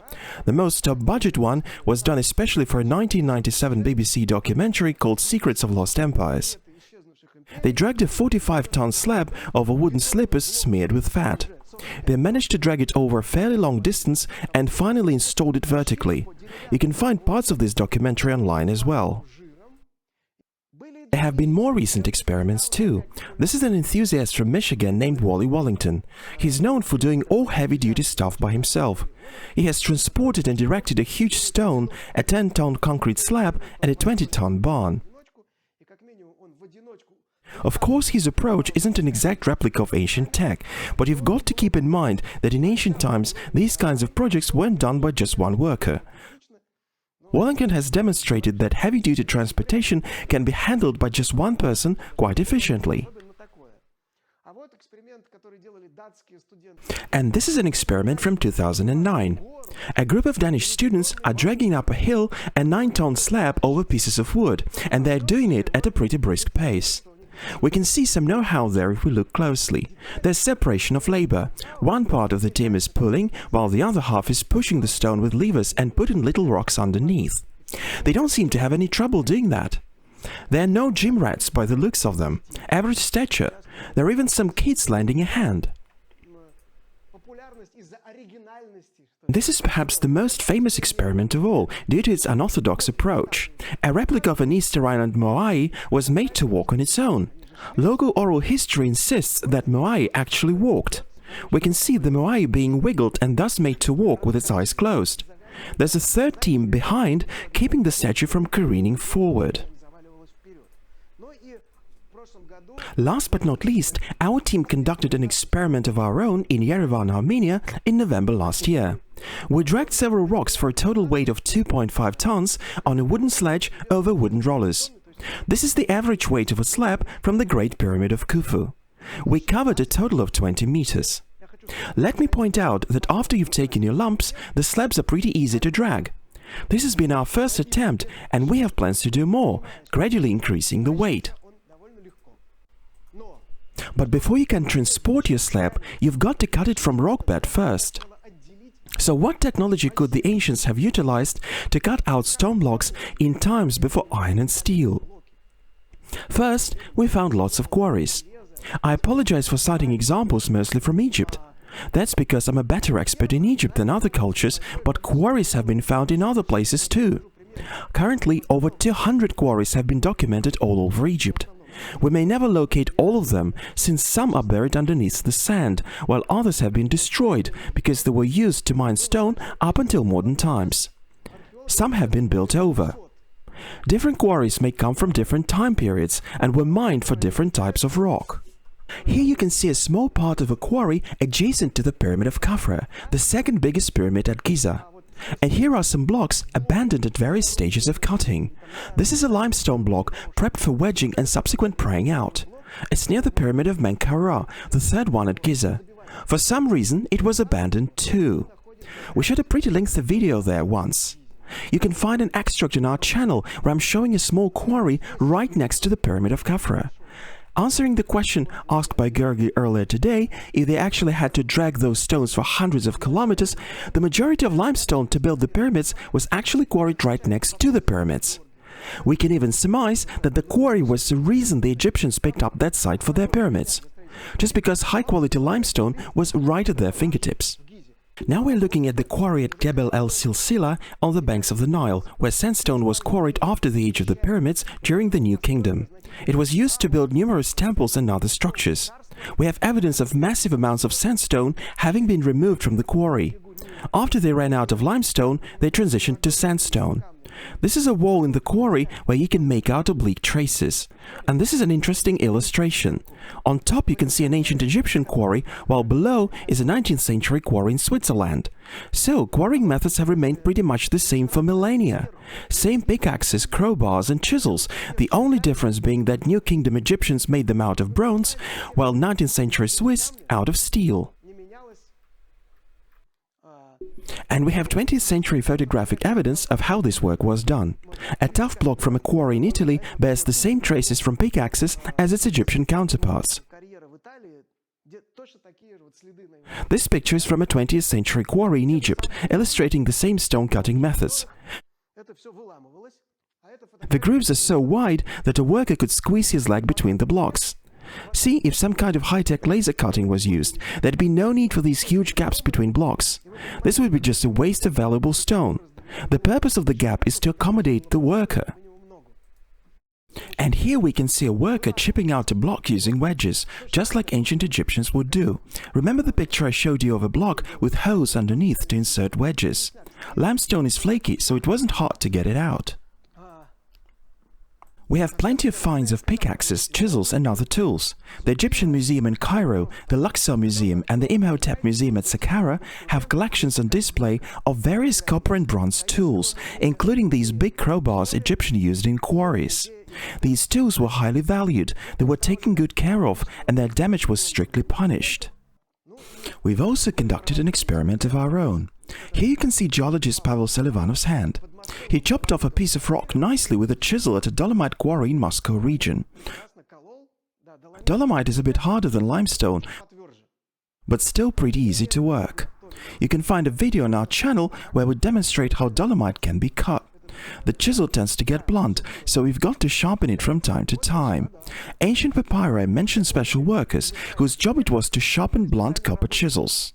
The most top-budget one was done especially for a 1997 BBC documentary called Secrets of Lost Empires. They dragged a 45-ton slab over wooden slippers smeared with fat. They managed to drag it over a fairly long distance and finally installed it vertically. You can find parts of this documentary online as well. There have been more recent experiments too. This is an enthusiast from Michigan named Wally Wallington. He's known for doing all heavy-duty stuff by himself. He has transported and erected a huge stone, a 10-ton concrete slab and a 20-ton barn. Of course, his approach isn't an exact replica of ancient tech, but you've got to keep in mind that in ancient times, these kinds of projects weren't done by just one worker. Wallington has demonstrated that heavy-duty transportation can be handled by just one person quite efficiently. And this is an experiment from 2009. A group of Danish students are dragging up a hill a 9-ton slab over pieces of wood, and they're doing it at a pretty brisk pace. We can see some know-how there if we look closely. There's separation of labor. One part of the team is pulling, while the other half is pushing the stone with levers and putting little rocks underneath. They don't seem to have any trouble doing that. There are no gym rats by the looks of them. Average stature. There are even some kids lending a hand. This is perhaps the most famous experiment of all, due to its unorthodox approach. A replica of an Easter Island moai was made to walk on its own. Local oral history insists that moai actually walked. We can see the moai being wiggled and thus made to walk with its eyes closed. There's a third team behind, keeping the statue from careening forward. Last but not least, our team conducted an experiment of our own in Yerevan, Armenia in November last year. We dragged several rocks for a total weight of 2.5 tons on a wooden sledge over wooden rollers. This is the average weight of a slab from the Great Pyramid of Khufu. We covered a total of 20 meters. Let me point out that after you've taken your lumps, the slabs are pretty easy to drag. This has been our first attempt, and we have plans to do more, gradually increasing the weight. But before you can transport your slab, you've got to cut it from rock bed first. So what technology could the ancients have utilized to cut out stone blocks in times before iron and steel? First, we found lots of quarries. I apologize for citing examples mostly from Egypt. That's because I'm a better expert in Egypt than other cultures, but quarries have been found in other places too. Currently, over 200 quarries have been documented all over Egypt. We may never locate all of them, since some are buried underneath the sand, while others have been destroyed because they were used to mine stone up until modern times. Some have been built over. Different quarries may come from different time periods and were mined for different types of rock. Here you can see a small part of a quarry adjacent to the Pyramid of Khafra, the second biggest pyramid at Giza. And here are some blocks abandoned at various stages of cutting. This is a limestone block prepped for wedging and subsequent prying out. It's near the Pyramid of Menkaura, the third one at Giza. For some reason, it was abandoned too. We shot a pretty lengthy video there once. You can find an extract on our channel where I'm showing a small quarry right next to the Pyramid of Khafra. Answering the question asked by Georgi earlier today, if they actually had to drag those stones for hundreds of kilometers, the majority of limestone to build the pyramids was actually quarried right next to the pyramids. We can even surmise that the quarry was the reason the Egyptians picked up that site for their pyramids, just because high-quality limestone was right at their fingertips. Now we're looking at the quarry at Gebel el-Silsila on the banks of the Nile, where sandstone was quarried after the age of the pyramids during the New Kingdom. It was used to build numerous temples and other structures. We have evidence of massive amounts of sandstone having been removed from the quarry. After they ran out of limestone, they transitioned to sandstone. This is a wall in the quarry where you can make out oblique traces. And this is an interesting illustration. On top you can see an ancient Egyptian quarry, while below is a 19th century quarry in Switzerland. So, quarrying methods have remained pretty much the same for millennia. Same pickaxes, crowbars and chisels, the only difference being that New Kingdom Egyptians made them out of bronze, while 19th century Swiss out of steel. And we have 20th century photographic evidence of how this work was done. A tough block from a quarry in Italy bears the same traces from pickaxes as its Egyptian counterparts. This picture is from a 20th century quarry in Egypt, illustrating the same stone cutting methods. The grooves are so wide that a worker could squeeze his leg between the blocks. See, if some kind of high-tech laser cutting was used, there'd be no need for these huge gaps between blocks. This would be just a waste of valuable stone. The purpose of the gap is to accommodate the worker. And here we can see a worker chipping out a block using wedges, just like ancient Egyptians would do. Remember the picture I showed you of a block with holes underneath to insert wedges? Limestone is flaky, so it wasn't hard to get it out. We have plenty of finds of pickaxes, chisels and other tools. The Egyptian Museum in Cairo, the Luxor Museum and the Imhotep Museum at Saqqara have collections on display of various copper and bronze tools, including these big crowbars Egyptians used in quarries. These tools were highly valued, they were taken good care of, and their damage was strictly punished. We've also conducted an experiment of our own. Here you can see geologist Pavel Selivanov's hand. He chopped off a piece of rock nicely with a chisel at a dolomite quarry in Moscow region. Dolomite is a bit harder than limestone, but still pretty easy to work. You can find a video on our channel where we demonstrate how dolomite can be cut. The chisel tends to get blunt, so we've got to sharpen it from time to time. Ancient papyri mention special workers whose job it was to sharpen blunt copper chisels.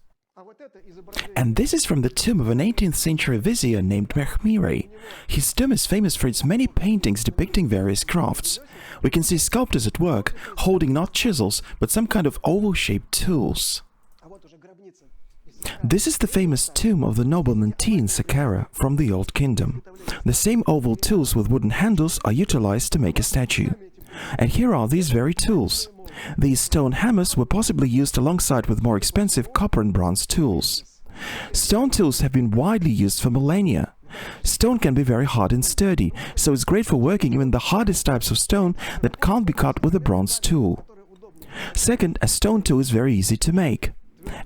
And this is from the tomb of an 18th century vizier named Mechmire. His tomb is famous for its many paintings depicting various crafts. We can see sculptors at work, holding not chisels, but some kind of oval-shaped tools. This is the famous tomb of the nobleman T in Saqqara from the Old Kingdom. The same oval tools with wooden handles are utilized to make a statue. And here are these very tools. These stone hammers were possibly used alongside with more expensive copper and bronze tools. Stone tools have been widely used for millennia. Stone can be very hard and sturdy, so it's great for working even the hardest types of stone that can't be cut with a bronze tool. Second, a stone tool is very easy to make.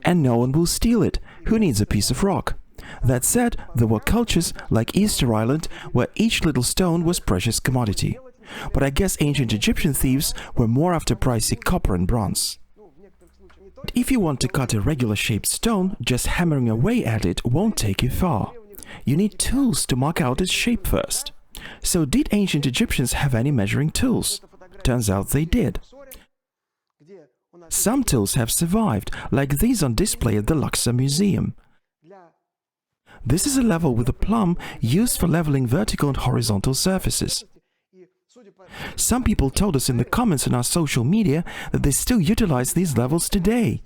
And no one will steal it. Who needs a piece of rock? That said, there were cultures, like Easter Island, where each little stone was precious commodity. But I guess ancient Egyptian thieves were more after pricey copper and bronze. If you want to cut a regular shaped stone, just hammering away at it won't take you far. You need tools to mark out its shape first. So did ancient Egyptians have any measuring tools? Turns out they did. Some tools have survived, like these on display at the Luxor Museum. This is a level with a plumb used for leveling vertical and horizontal surfaces. Some people told us in the comments on our social media that they still utilize these levels today.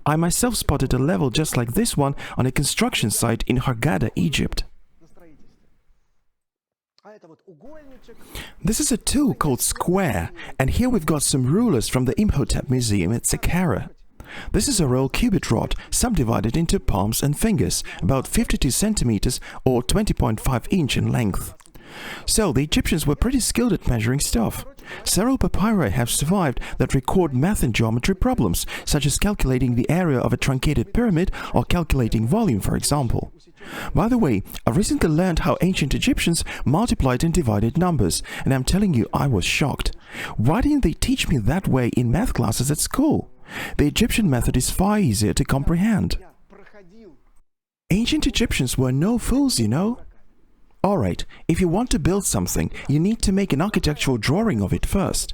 I myself spotted a level just like this one on a construction site in Hurghada, Egypt. This is a tool called square, and here we've got some rulers from the Imhotep Museum at Saqqara. This is a roll cubit rod subdivided into palms and fingers, about 52 centimeters or 20.5 inch in length. So the Egyptians were pretty skilled at measuring stuff. Several papyri have survived that record math and geometry problems, such as calculating the area of a truncated pyramid or calculating volume, for example. By the way, I recently learned how ancient Egyptians multiplied and divided numbers, and I'm telling you, I was shocked. Why didn't they teach me that way in math classes at school? The Egyptian method is far easier to comprehend. Ancient Egyptians were no fools, you know. Alright, if you want to build something, you need to make an architectural drawing of it first.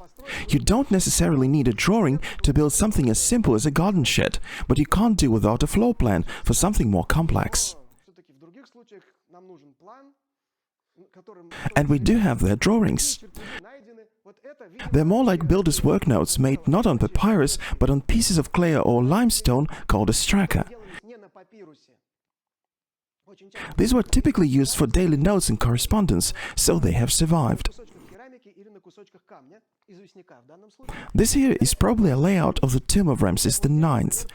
You don't necessarily need a drawing to build something as simple as a garden shed, but you can't do without a floor plan for something more complex. And we do have their drawings. They're more like builders' work notes made not on papyrus, but on pieces of clay or limestone called a straka. These were typically used for daily notes and correspondence, so they have survived. This here is probably a layout of the tomb of Ramses IX.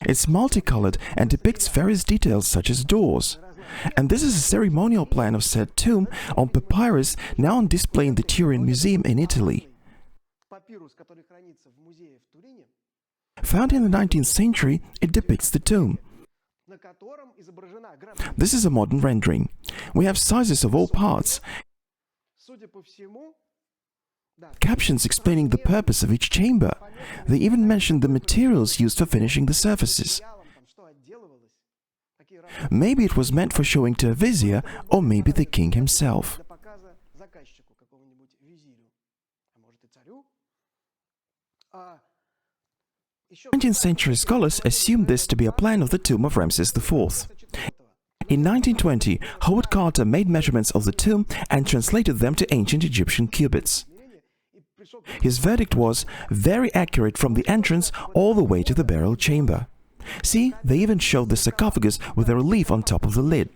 It's multicolored and depicts various details such as doors. And this is a ceremonial plan of said tomb on papyrus now on display in the Turin Museum in Italy. Found in the 19th century, it depicts the tomb. This is a modern rendering. We have sizes of all parts, captions explaining the purpose of each chamber. They even mention the materials used for finishing the surfaces. Maybe it was meant for showing to a vizier, or maybe the king himself. 19th century scholars assumed this to be a plan of the tomb of Ramses IV. In 1920, Howard Carter made measurements of the tomb and translated them to ancient Egyptian cubits. His verdict was very accurate from the entrance all the way to the burial chamber. See, they even showed the sarcophagus with a relief on top of the lid.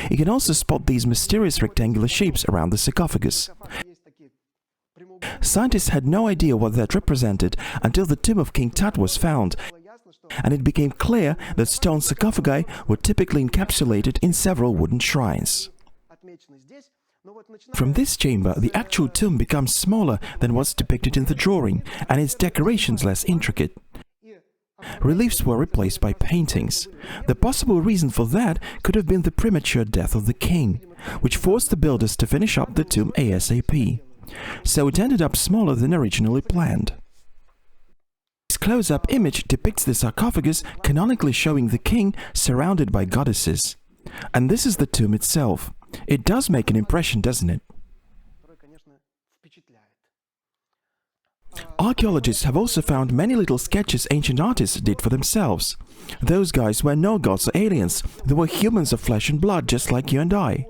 You can also spot these mysterious rectangular shapes around the sarcophagus. Scientists had no idea what that represented until the tomb of King Tut was found, and it became clear that stone sarcophagi were typically encapsulated in several wooden shrines. From this chamber, the actual tomb becomes smaller than what's depicted in the drawing, and its decorations less intricate. Reliefs were replaced by paintings. The possible reason for that could have been the premature death of the king, which forced the builders to finish up the tomb ASAP. So it ended up smaller than originally planned. This close-up image depicts the sarcophagus canonically showing the king surrounded by goddesses. And this is the tomb itself. It does make an impression, doesn't it? Archaeologists have also found many little sketches ancient artists did for themselves. Those guys were no gods or aliens. They were humans of flesh and blood, just like you and I.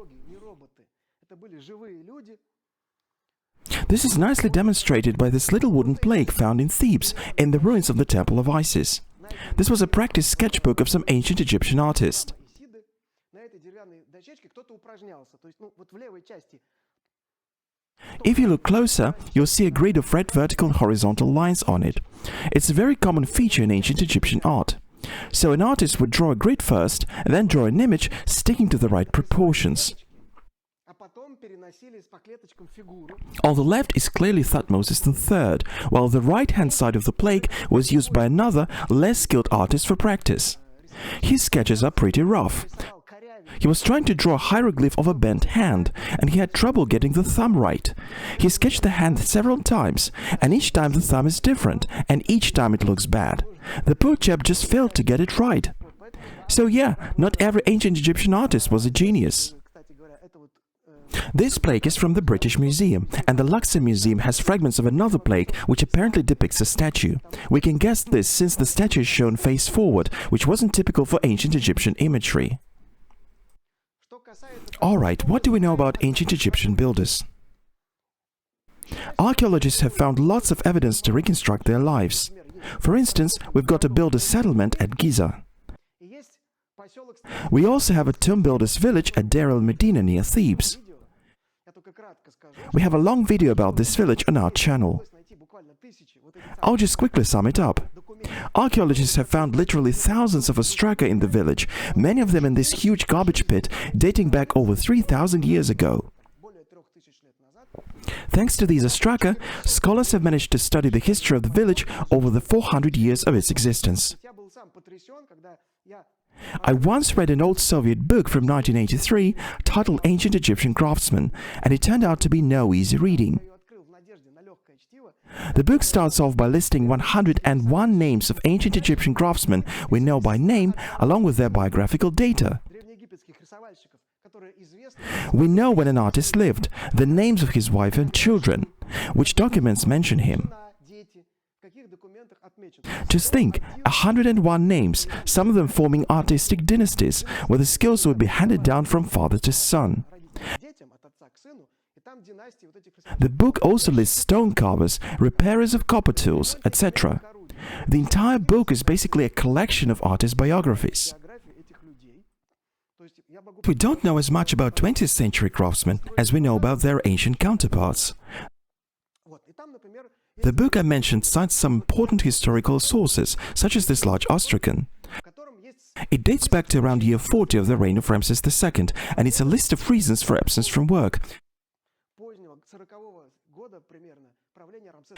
This is nicely demonstrated by this little wooden plaque found in Thebes, in the ruins of the Temple of Isis. This was a practice sketchbook of some ancient Egyptian artist. If you look closer, you'll see a grid of red vertical and horizontal lines on it. It's a very common feature in ancient Egyptian art. So an artist would draw a grid first, and then draw an image sticking to the right proportions. On the left is clearly Thutmose III, while the right-hand side of the plaque was used by another, less skilled artist for practice. His sketches are pretty rough. He was trying to draw a hieroglyph of a bent hand, and he had trouble getting the thumb right. He sketched the hand several times, and each time the thumb is different, and each time it looks bad. The poor chap just failed to get it right. So yeah, not every ancient Egyptian artist was a genius. This plaque is from the British Museum, and the Luxor Museum has fragments of another plaque which apparently depicts a statue. We can guess this since the statue is shown face forward, which wasn't typical for ancient Egyptian imagery. Alright, what do we know about ancient Egyptian builders? Archaeologists have found lots of evidence to reconstruct their lives. For instance, we've got a builder's settlement at Giza. We also have a tomb builder's village at Deir el-Medina near Thebes. We have a long video about this village on our channel. I'll just quickly sum it up. Archaeologists have found literally thousands of ostraka in the village, many of them in this huge garbage pit dating back over 3,000 years ago. Thanks to these ostraka, scholars have managed to study the history of the village over the 400 years of its existence. I once read an old Soviet book from 1983 titled Ancient Egyptian Craftsmen, and it turned out to be no easy reading. The book starts off by listing 101 names of ancient Egyptian craftsmen we know by name, along with their biographical data. We know when an artist lived, the names of his wife and children, which documents mention him. Just think, 101 names, some of them forming artistic dynasties, where the skills would be handed down from father to son. The book also lists stone carvers, repairers of copper tools, etc. The entire book is basically a collection of artists' biographies. We don't know as much about 20th century craftsmen as we know about their ancient counterparts. The book I mentioned cites some important historical sources, such as this large ostracan. It dates back to around year 40 of the reign of Ramses II, and it's a list of reasons for absence from work,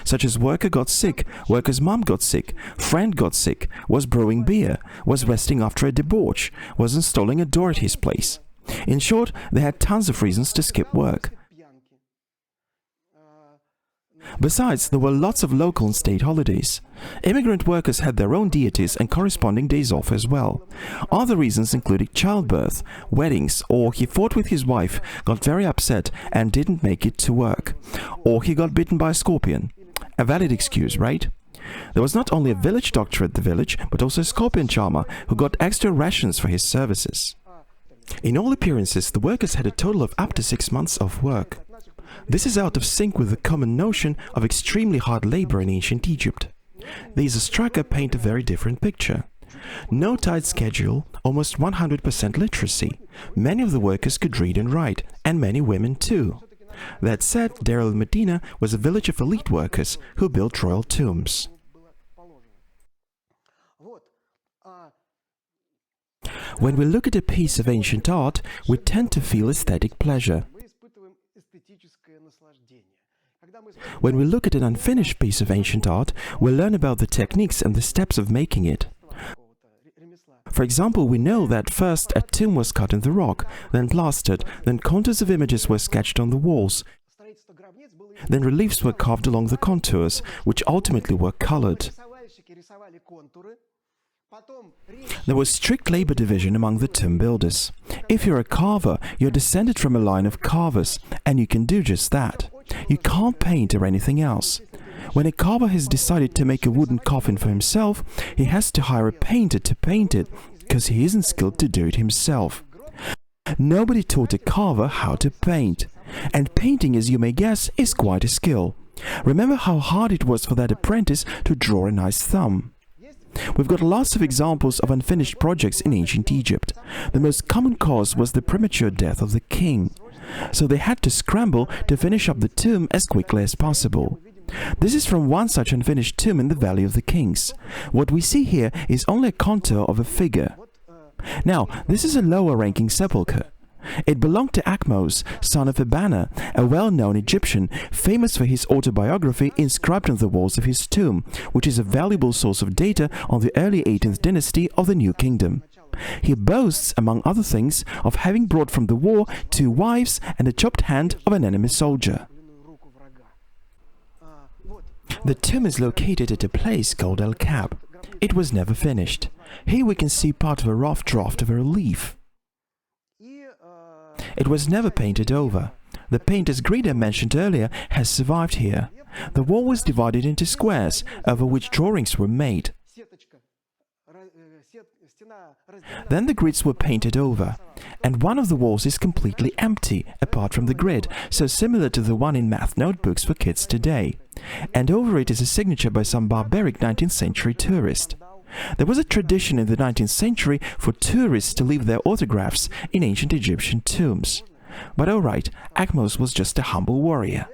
such as worker got sick, worker's mom got sick, friend got sick, was brewing beer, was resting after a debauch, was installing a door at his place. In short, they had tons of reasons to skip work. Besides, there were lots of local and state holidays. Immigrant workers had their own deities and corresponding days off as well. Other reasons included childbirth, weddings, or he fought with his wife, got very upset and didn't make it to work. Or he got bitten by a scorpion. A valid excuse, right? There was not only a village doctor at the village, but also a scorpion charmer who got extra rations for his services. In all appearances, the workers had a total of up to 6 months of work. This is out of sync with the common notion of extremely hard labor in ancient Egypt. These ostraka paint a very different picture. No tight schedule, almost 100% literacy. Many of the workers could read and write, and many women too. That said, Deir el-Medina was a village of elite workers who built royal tombs. When we look at a piece of ancient art, we tend to feel aesthetic pleasure. When we look at an unfinished piece of ancient art, we learn about the techniques and the steps of making it. For example, we know that first a tomb was cut in the rock, then plastered, then contours of images were sketched on the walls, then reliefs were carved along the contours, which ultimately were colored. There was strict labor division among the tomb builders. If you're a carver, you're descended from a line of carvers, and you can do just that. You can't paint or anything else. When a carver has decided to make a wooden coffin for himself, he has to hire a painter to paint it, because he isn't skilled to do it himself. Nobody taught a carver how to paint. And painting, as you may guess, is quite a skill. Remember how hard it was for that apprentice to draw a nice thumb. We've got lots of examples of unfinished projects in ancient Egypt. The most common cause was the premature death of the king. So they had to scramble to finish up the tomb as quickly as possible. This is from one such unfinished tomb in the Valley of the Kings. What we see here is only a contour of a figure. Now, this is a lower-ranking sepulchre. It belonged to Akhmos, son of Abana, a well-known Egyptian, famous for his autobiography inscribed on the walls of his tomb, which is a valuable source of data on the early 18th dynasty of the New Kingdom. He boasts, among other things, of having brought from the war 2 wives and a chopped hand of an enemy soldier. The tomb is located at a place called El-Kab. It was never finished. Here we can see part of a rough draft of a relief. It was never painted over. The painter's grid I mentioned earlier has survived here. The wall was divided into squares, over which drawings were made. Then the grids were painted over, and one of the walls is completely empty, apart from the grid, so similar to the one in math notebooks for kids today. And over it is a signature by some barbaric 19th century tourist. There was a tradition in the 19th century for tourists to leave their autographs in ancient Egyptian tombs. But alright, Akhmos was just a humble warrior.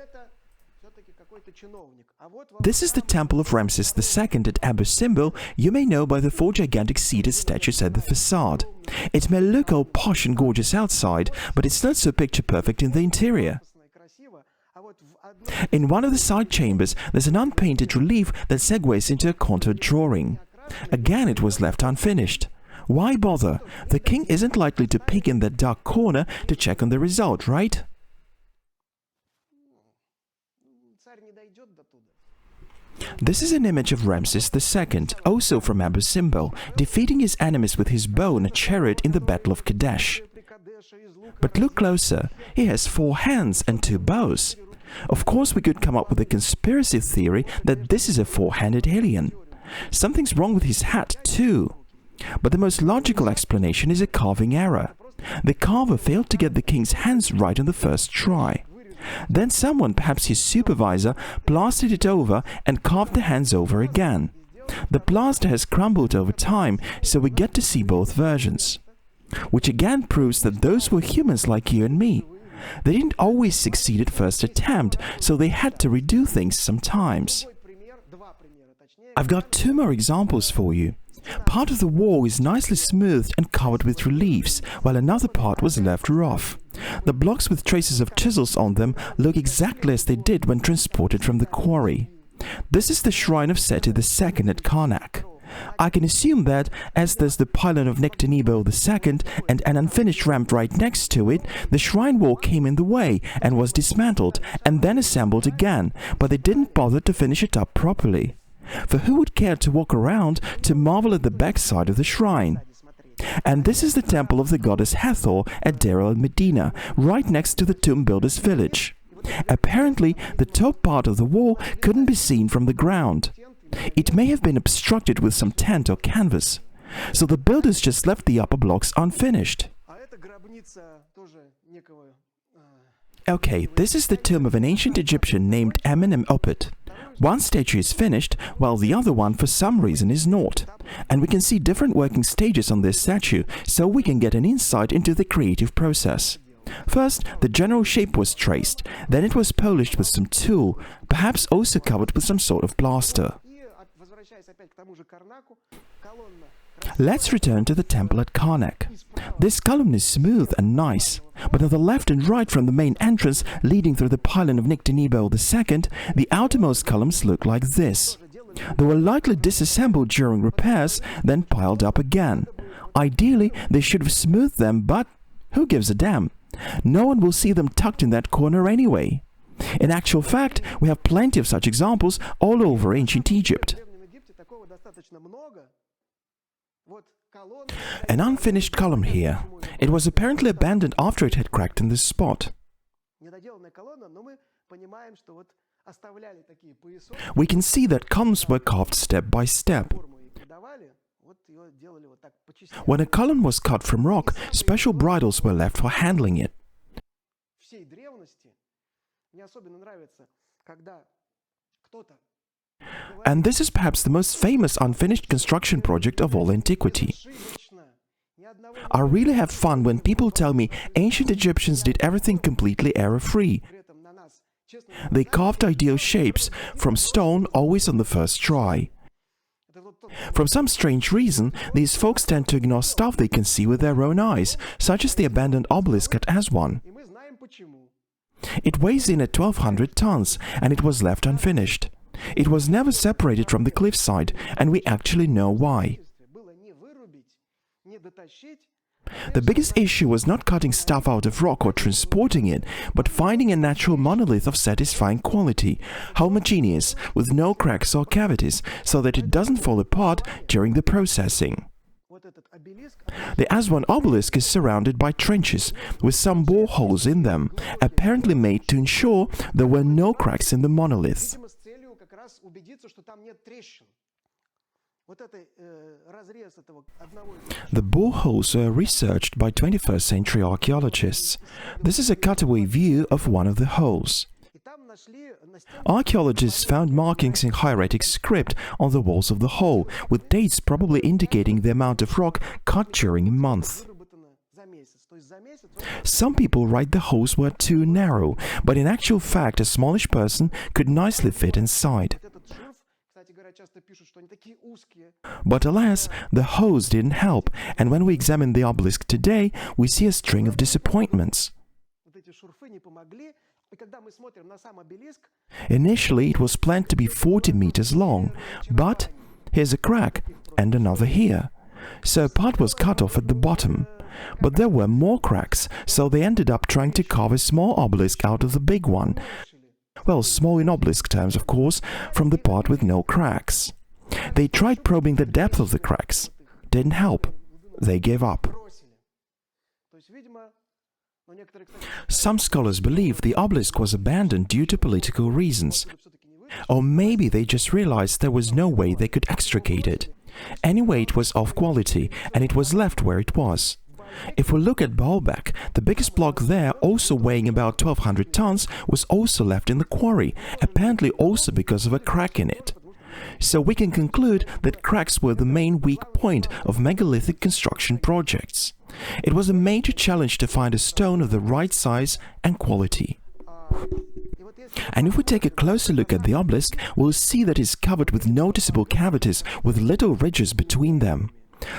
This is the temple of Ramses II at Abu Simbel, you may know by the 4 gigantic seated statues at the facade. It may look all posh and gorgeous outside, but it's not so picture-perfect in the interior. In one of the side chambers, there's an unpainted relief that segues into a contoured drawing. Again, it was left unfinished. Why bother? The king isn't likely to peek in that dark corner to check on the result, right? This is an image of Ramses II, also from Abu Simbel, defeating his enemies with his bow and a chariot in the Battle of Kadesh. But look closer, he has 4 hands and 2 bows. Of course, we could come up with a conspiracy theory that this is a 4-handed alien. Something's wrong with his hat, too. But the most logical explanation is a carving error. The carver failed to get the king's hands right on the first try. Then someone, perhaps his supervisor, plastered it over and carved the hands over again. The plaster has crumbled over time, so we get to see both versions. Which again proves that those were humans like you and me. They didn't always succeed at first attempt, so they had to redo things sometimes. I've got two more examples for you. Part of the wall is nicely smoothed and covered with reliefs, while another part was left rough. The blocks with traces of chisels on them look exactly as they did when transported from the quarry. This is the shrine of Seti II at Karnak. I can assume that, as there's the pylon of Nectanebo II and an unfinished ramp right next to it, the shrine wall came in the way and was dismantled and then assembled again, but they didn't bother to finish it up properly. For who would care to walk around to marvel at the backside of the shrine? And this is the temple of the goddess Hathor at Deir el-Medina, right next to the tomb builder's village. Apparently, the top part of the wall couldn't be seen from the ground. It may have been obstructed with some tent or canvas, so the builders just left the upper blocks unfinished. Okay, this is the tomb of an ancient Egyptian named Amenemopet. One statue is finished, while the other one for some reason is not. And we can see different working stages on this statue, so we can get an insight into the creative process. First, the general shape was traced, then it was polished with some tool, perhaps also covered with some sort of plaster. Let's return to the temple at Karnak. This column is smooth and nice, but on the left and right from the main entrance leading through the pylon of Nectanebo II, the outermost columns look like this. They were lightly disassembled during repairs, then piled up again. Ideally, they should have smoothed them, but who gives a damn? No one will see them tucked in that corner anyway. In actual fact, we have plenty of such examples all over ancient Egypt. An unfinished column here. It was apparently abandoned after it had cracked in this spot. We can see that columns were carved step by step. When a column was cut from rock, special bridles were left for handling it. And this is perhaps the most famous unfinished construction project of all antiquity. I really have fun when people tell me ancient Egyptians did everything completely error-free. They carved ideal shapes, from stone always on the first try. For some strange reason, these folks tend to ignore stuff they can see with their own eyes, such as the abandoned obelisk at Aswan. It weighs in at 1,200 tons, and it was left unfinished. It was never separated from the cliffside, and we actually know why. The biggest issue was not cutting stuff out of rock or transporting it, but finding a natural monolith of satisfying quality, homogeneous, with no cracks or cavities, so that it doesn't fall apart during the processing. The Aswan obelisk is surrounded by trenches, with some boreholes in them, apparently made to ensure there were no cracks in the monolith. The boreholes were researched by 21st century archaeologists. This is a cutaway view of one of the holes. Archaeologists found markings in hieratic script on the walls of the hole, with dates probably indicating the amount of rock cut during a month. Some people write the holes were too narrow, but in actual fact a smallish person could nicely fit inside. But alas, the holes didn't help, and when we examine the obelisk today, we see a string of disappointments. Initially, it was planned to be 40 meters long, but here's a crack, and another here. So part was cut off at the bottom. But there were more cracks, so they ended up trying to carve a small obelisk out of the big one. Well, small in obelisk terms, of course, from the part with no cracks. They tried probing the depth of the cracks. Didn't help. They gave up. Some scholars believe the obelisk was abandoned due to political reasons. Or maybe they just realized there was no way they could extricate it. Anyway, it was off quality, and it was left where it was. If we look at Baalbek, the biggest block there, also weighing about 1200 tons, was also left in the quarry, apparently also because of a crack in it. So we can conclude that cracks were the main weak point of megalithic construction projects. It was a major challenge to find a stone of the right size and quality. And if we take a closer look at the obelisk, we'll see that it's covered with noticeable cavities with little ridges between them.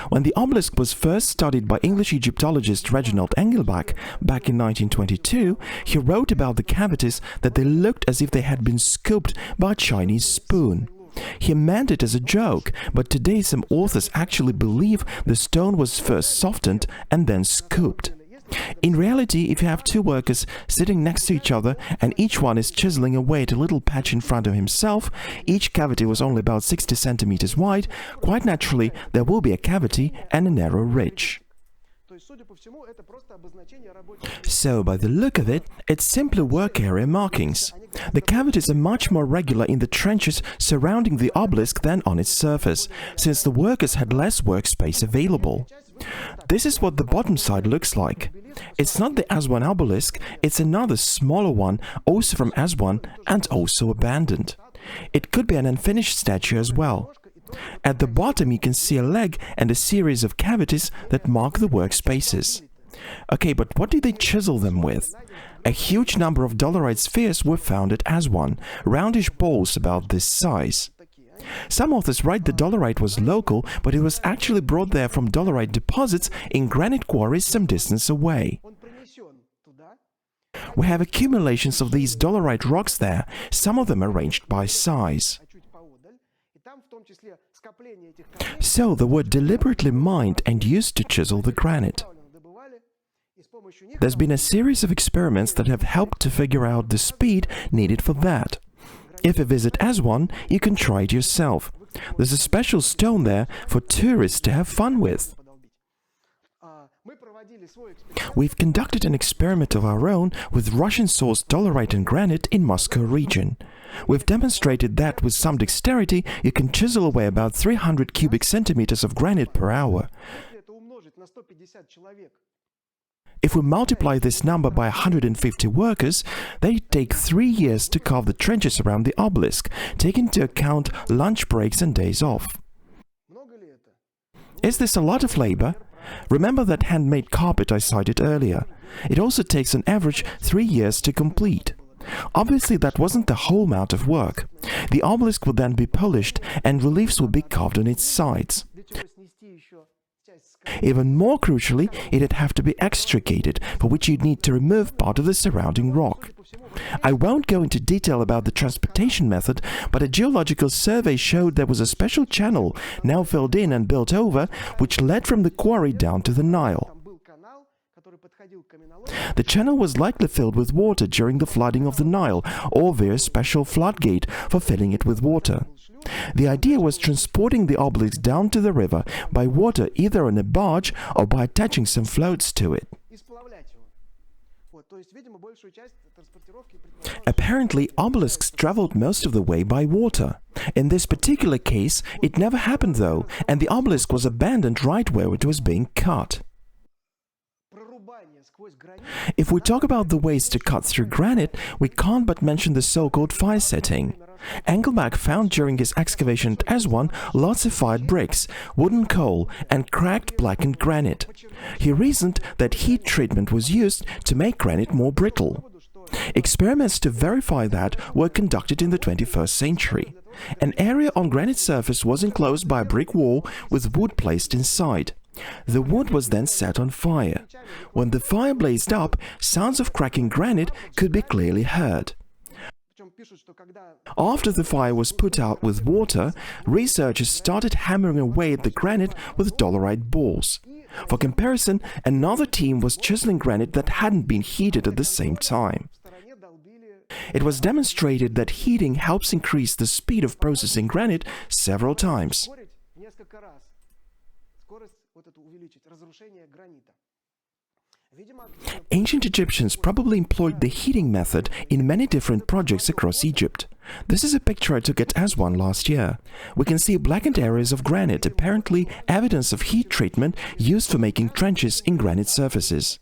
When the obelisk was first studied by English Egyptologist Reginald Engelbach back in 1922, he wrote about the cavities that they looked as if they had been scooped by a Chinese spoon. He meant it as a joke, but today some authors actually believe the stone was first softened and then scooped. In reality, if you have two workers sitting next to each other and each one is chiseling away at a little patch in front of himself, each cavity was only about 60 centimeters wide, quite naturally there will be a cavity and a narrow ridge. So, by the look of it, it's simply work area markings. The cavities are much more regular in the trenches surrounding the obelisk than on its surface, since the workers had less workspace available. This is what the bottom side looks like. It's not the Aswan obelisk, it's another smaller one, also from Aswan and also abandoned. It could be an unfinished statue as well. At the bottom you can see a leg and a series of cavities that mark the workspaces. Okay, but what did they chisel them with? A huge number of dolerite spheres were found at Aswan, roundish balls about this size. Some authors write the dolerite was local, but it was actually brought there from dolerite deposits in granite quarries some distance away. We have accumulations of these dolerite rocks there, some of them arranged by size. So they were deliberately mined and used to chisel the granite. There's been a series of experiments that have helped to figure out the speed needed for that. If you visit Aswan, you can try it yourself. There's a special stone there for tourists to have fun with. We've conducted an experiment of our own with Russian-sourced dolerite and granite in Moscow region. We've demonstrated that with some dexterity you can chisel away about 300 cubic centimeters of granite per hour. If we multiply this number by 150 workers, they take 3 years to carve the trenches around the obelisk, taking into account lunch breaks and days off. Is this a lot of labor? Remember that handmade carpet I cited earlier. It also takes on average 3 years to complete. Obviously that wasn't the whole amount of work. The obelisk would then be polished and reliefs would be carved on its sides. Even more crucially, it'd have to be extricated, for which you'd need to remove part of the surrounding rock. I won't go into detail about the transportation method, but a geological survey showed there was a special channel, now filled in and built over, which led from the quarry down to the Nile. The channel was likely filled with water during the flooding of the Nile, or via a special floodgate for filling it with water. The idea was transporting the obelisk down to the river by water either on a barge or by attaching some floats to it. Apparently, obelisks traveled most of the way by water. In this particular case, it never happened though, and the obelisk was abandoned right where it was being cut. If we talk about the ways to cut through granite, we can't but mention the so-called fire setting. Engelbach found during his excavation at Aswan lots of fired bricks, wooden coal, and cracked blackened granite. He reasoned that heat treatment was used to make granite more brittle. Experiments to verify that were conducted in the 21st century. An area on granite surface was enclosed by a brick wall with wood placed inside. The wood was then set on fire. When the fire blazed up, sounds of cracking granite could be clearly heard. After the fire was put out with water, researchers started hammering away at the granite with dolerite balls. For comparison, another team was chiseling granite that hadn't been heated at the same time. It was demonstrated that heating helps increase the speed of processing granite several times. Ancient Egyptians probably employed the heating method in many different projects across Egypt. This is a picture I took at Aswan last year. We can see blackened areas of granite, apparently evidence of heat treatment used for making trenches in granite surfaces.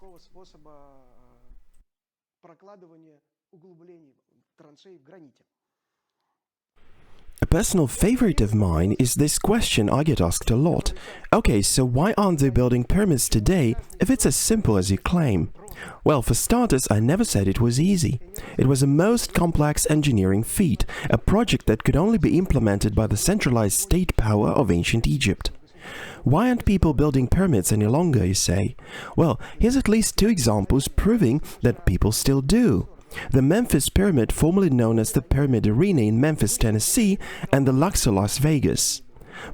A personal favorite of mine is this question I get asked a lot. Okay, so why aren't they building pyramids today if it's as simple as you claim? Well, for starters, I never said it was easy. It was a most complex engineering feat, a project that could only be implemented by the centralized state power of ancient Egypt. Why aren't people building pyramids any longer, you say? Well, here's at least 2 examples proving that people still do. The Memphis Pyramid, formerly known as the Pyramid Arena in Memphis, Tennessee, and the Luxor, Las Vegas.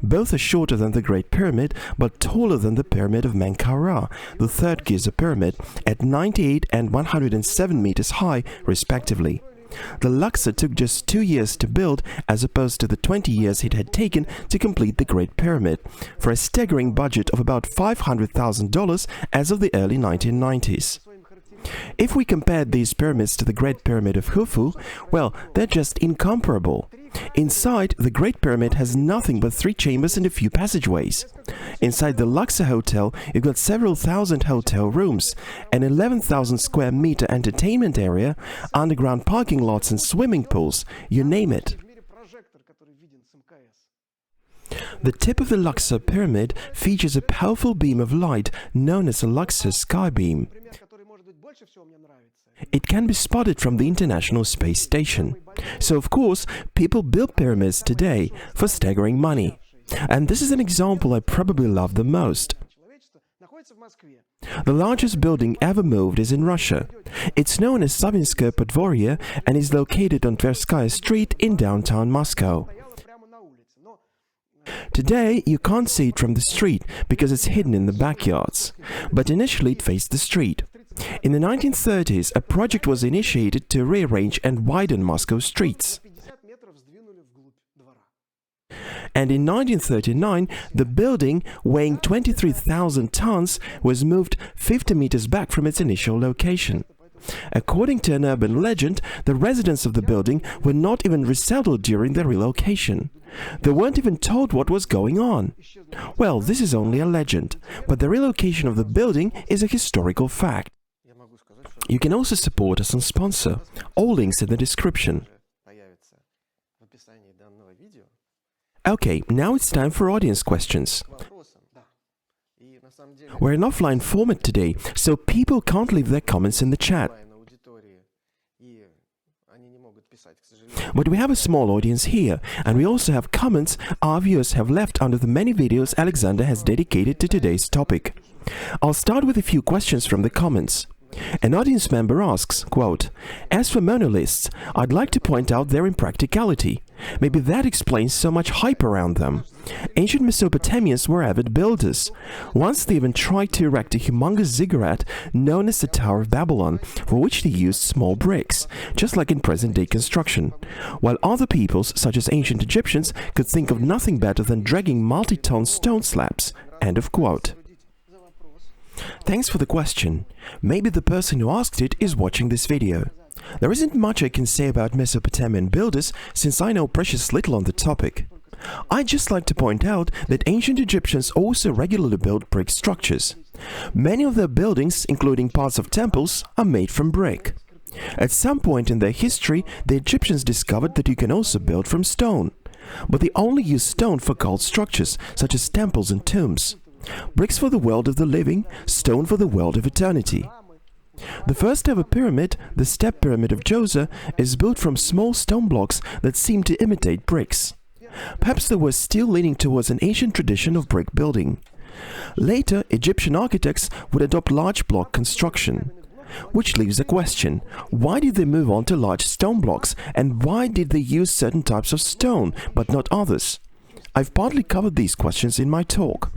Both are shorter than the Great Pyramid, but taller than the Pyramid of Menkaure, the third Giza pyramid, at 98 and 107 meters high, respectively. The Luxor took just 2 years to build, as opposed to the 20 years it had taken to complete the Great Pyramid, for a staggering budget of about $500,000 as of the early 1990s. If we compared these pyramids to the Great Pyramid of Khufu, well, they're just incomparable. Inside, the Great Pyramid has nothing but 3 chambers and a few passageways. Inside the Luxor Hotel, you've got several thousand hotel rooms, an 11,000 square meter entertainment area, underground parking lots and swimming pools, you name it. The tip of the Luxor Pyramid features a powerful beam of light known as a Luxor sky beam. It can be spotted from the International Space Station. So, of course, people build pyramids today for staggering money. And this is an example I probably love the most. The largest building ever moved is in Russia. It's known as Savinskaya Podvorye and is located on Tverskaya Street in downtown Moscow. Today, you can't see it from the street because it's hidden in the backyards, but initially it faced the street. In the 1930s, a project was initiated to rearrange and widen Moscow streets. And in 1939, the building, weighing 23,000 tons, was moved 50 meters back from its initial location. According to an urban legend, the residents of the building were not even resettled during the relocation. They weren't even told what was going on. Well, this is only a legend, but the relocation of the building is a historical fact. You can also support us on Sponsor. All links in the description. Okay, now it's time for audience questions. We're in offline format today, so people can't leave their comments in the chat. But we have a small audience here, and we also have comments our viewers have left under the many videos Alexander has dedicated to today's topic. I'll start with a few questions from the comments. An audience member asks, quote, "As for monoliths, I'd like to point out their impracticality. Maybe that explains so much hype around them. Ancient Mesopotamians were avid builders. Once they even tried to erect a humongous ziggurat known as the Tower of Babylon, for which they used small bricks, just like in present-day construction, while other peoples, such as ancient Egyptians, could think of nothing better than dragging multi-ton stone slabs." End of quote. Thanks for the question. Maybe the person who asked it is watching this video. There isn't much I can say about Mesopotamian builders since I know precious little on the topic. I'd just like to point out that ancient Egyptians also regularly built brick structures. Many of their buildings, including parts of temples, are made from brick. At some point in their history, the Egyptians discovered that you can also build from stone. But they only used stone for cult structures, such as temples and tombs. Bricks for the world of the living, stone for the world of eternity. The first ever pyramid, the Step Pyramid of Djoser, is built from small stone blocks that seem to imitate bricks. Perhaps they were still leaning towards an ancient tradition of brick building. Later, Egyptian architects would adopt large block construction. Which leaves a question: why did they move on to large stone blocks, and why did they use certain types of stone, but not others? I've partly covered these questions in my talk.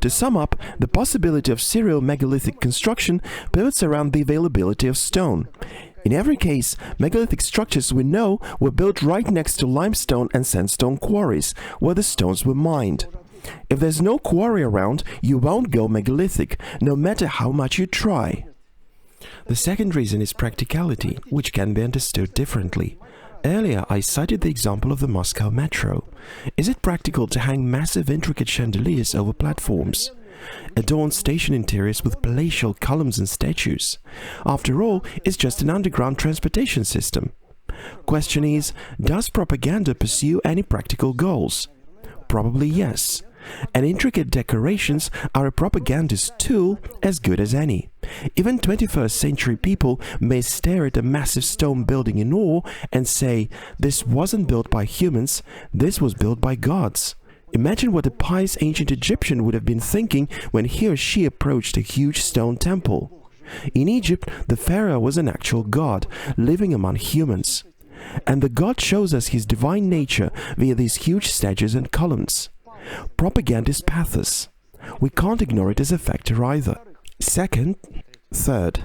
To sum up, the possibility of serial megalithic construction pivots around the availability of stone. In every case, megalithic structures we know were built right next to limestone and sandstone quarries, where the stones were mined. If there's no quarry around, you won't go megalithic, no matter how much you try. The second reason is practicality, which can be understood differently. Earlier, I cited the example of the Moscow metro. Is it practical to hang massive intricate chandeliers over platforms? Adorn station interiors with palatial columns and statues? After all, it's just an underground transportation system. Question is, does propaganda pursue any practical goals? Probably yes. And intricate decorations are a propagandist tool as good as any. Even 21st century people may stare at a massive stone building in awe and say, this wasn't built by humans, this was built by gods. Imagine what a pious ancient Egyptian would have been thinking when he or she approached a huge stone temple. In Egypt, the pharaoh was an actual god, living among humans. And the god shows us his divine nature via these huge statues and columns. Propaganda is pathos. We can't ignore it as a factor either. Third.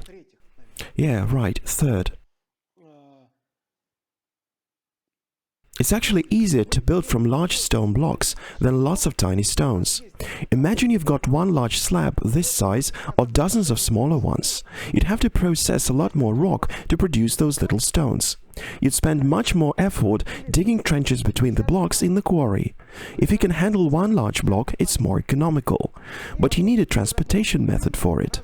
It's actually easier to build from large stone blocks than lots of tiny stones. Imagine you've got one large slab this size or dozens of smaller ones. You'd have to process a lot more rock to produce those little stones. You'd spend much more effort digging trenches between the blocks in the quarry. If you can handle one large block, it's more economical, but you need a transportation method for it.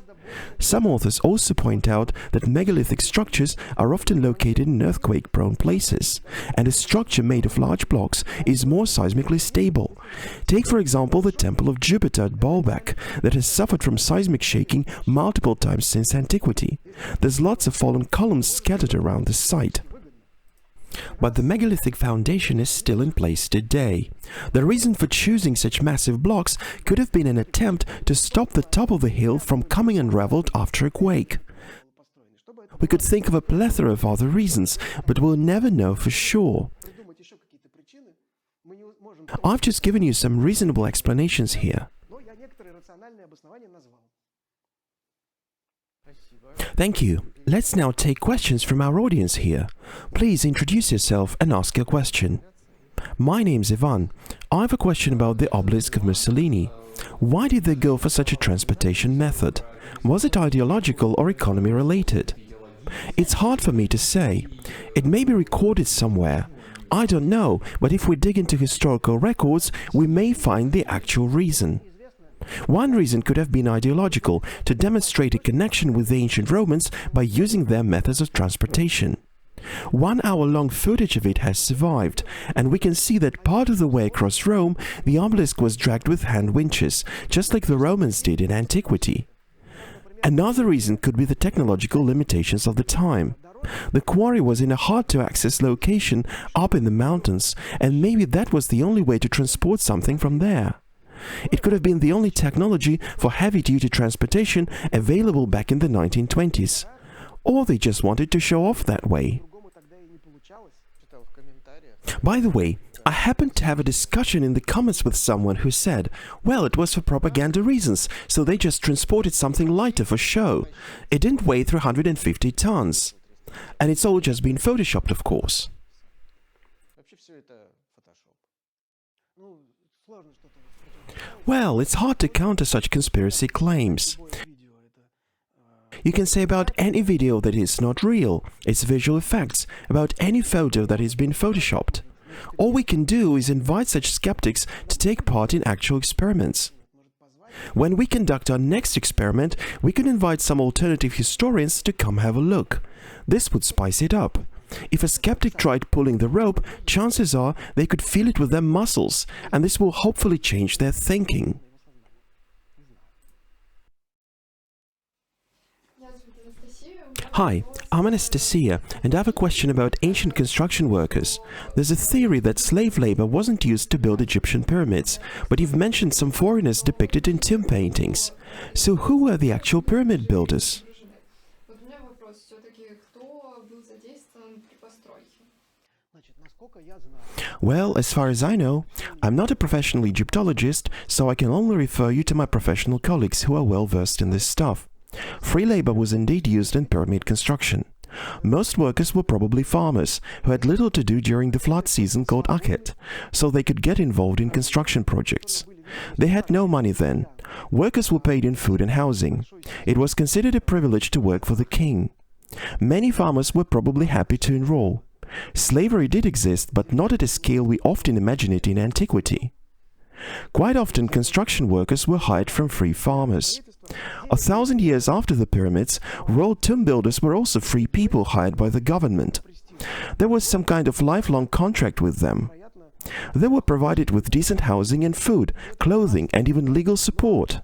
Some authors also point out that megalithic structures are often located in earthquake-prone places, and a structure made of large blocks is more seismically stable. Take for example the Temple of Jupiter at Baalbek that has suffered from seismic shaking multiple times since antiquity. There's lots of fallen columns scattered around the site. But the megalithic foundation is still in place today. The reason for choosing such massive blocks could have been an attempt to stop the top of the hill from coming unraveled after a quake. We could think of a plethora of other reasons, but we'll never know for sure. I've just given you some reasonable explanations here. Thank you. Let's now take questions from our audience here. Please introduce yourself and ask your question. My name's Ivan. I have a question about the obelisk of Mussolini. Why did they go for such a transportation method? Was it ideological or economy related? It's hard for me to say. It may be recorded somewhere. I don't know, but if we dig into historical records, we may find the actual reason. One reason could have been ideological, to demonstrate a connection with the ancient Romans by using their methods of transportation. 1 hour-long footage of it has survived, and we can see that part of the way across Rome, the obelisk was dragged with hand winches, just like the Romans did in antiquity. Another reason could be the technological limitations of the time. The quarry was in a hard-to-access location up in the mountains, and maybe that was the only way to transport something from there. It could have been the only technology for heavy-duty transportation available back in the 1920s. Or they just wanted to show off that way. By the way, I happened to have a discussion in the comments with someone who said, well, it was for propaganda reasons, so they just transported something lighter for show. It didn't weigh 350 tons. And it's all just been photoshopped, of course. Well, it's hard to counter such conspiracy claims. You can say about any video that is not real, it's visual effects, about any photo that has been photoshopped. All we can do is invite such skeptics to take part in actual experiments. When we conduct our next experiment, we can invite some alternative historians to come have a look. This would spice it up. If a skeptic tried pulling the rope, chances are they could feel it with their muscles, and this will hopefully change their thinking. Hi, I'm Anastasia, and I have a question about ancient construction workers. There's a theory that slave labor wasn't used to build Egyptian pyramids, but you've mentioned some foreigners depicted in tomb paintings. So who were the actual pyramid builders? Well, as far as I know, I'm not a professional Egyptologist, so I can only refer you to my professional colleagues who are well versed in this stuff. Free labor was indeed used in pyramid construction. Most workers were probably farmers who had little to do during the flood season called Akhet, so they could get involved in construction projects. They had no money then. Workers were paid in food and housing. It was considered a privilege to work for the king. Many farmers were probably happy to enroll. Slavery did exist, but not at a scale we often imagine it in antiquity. Quite often, construction workers were hired from free farmers. 1,000 years after the pyramids, royal tomb builders were also free people hired by the government. There was some kind of lifelong contract with them. They were provided with decent housing and food, clothing, and even legal support.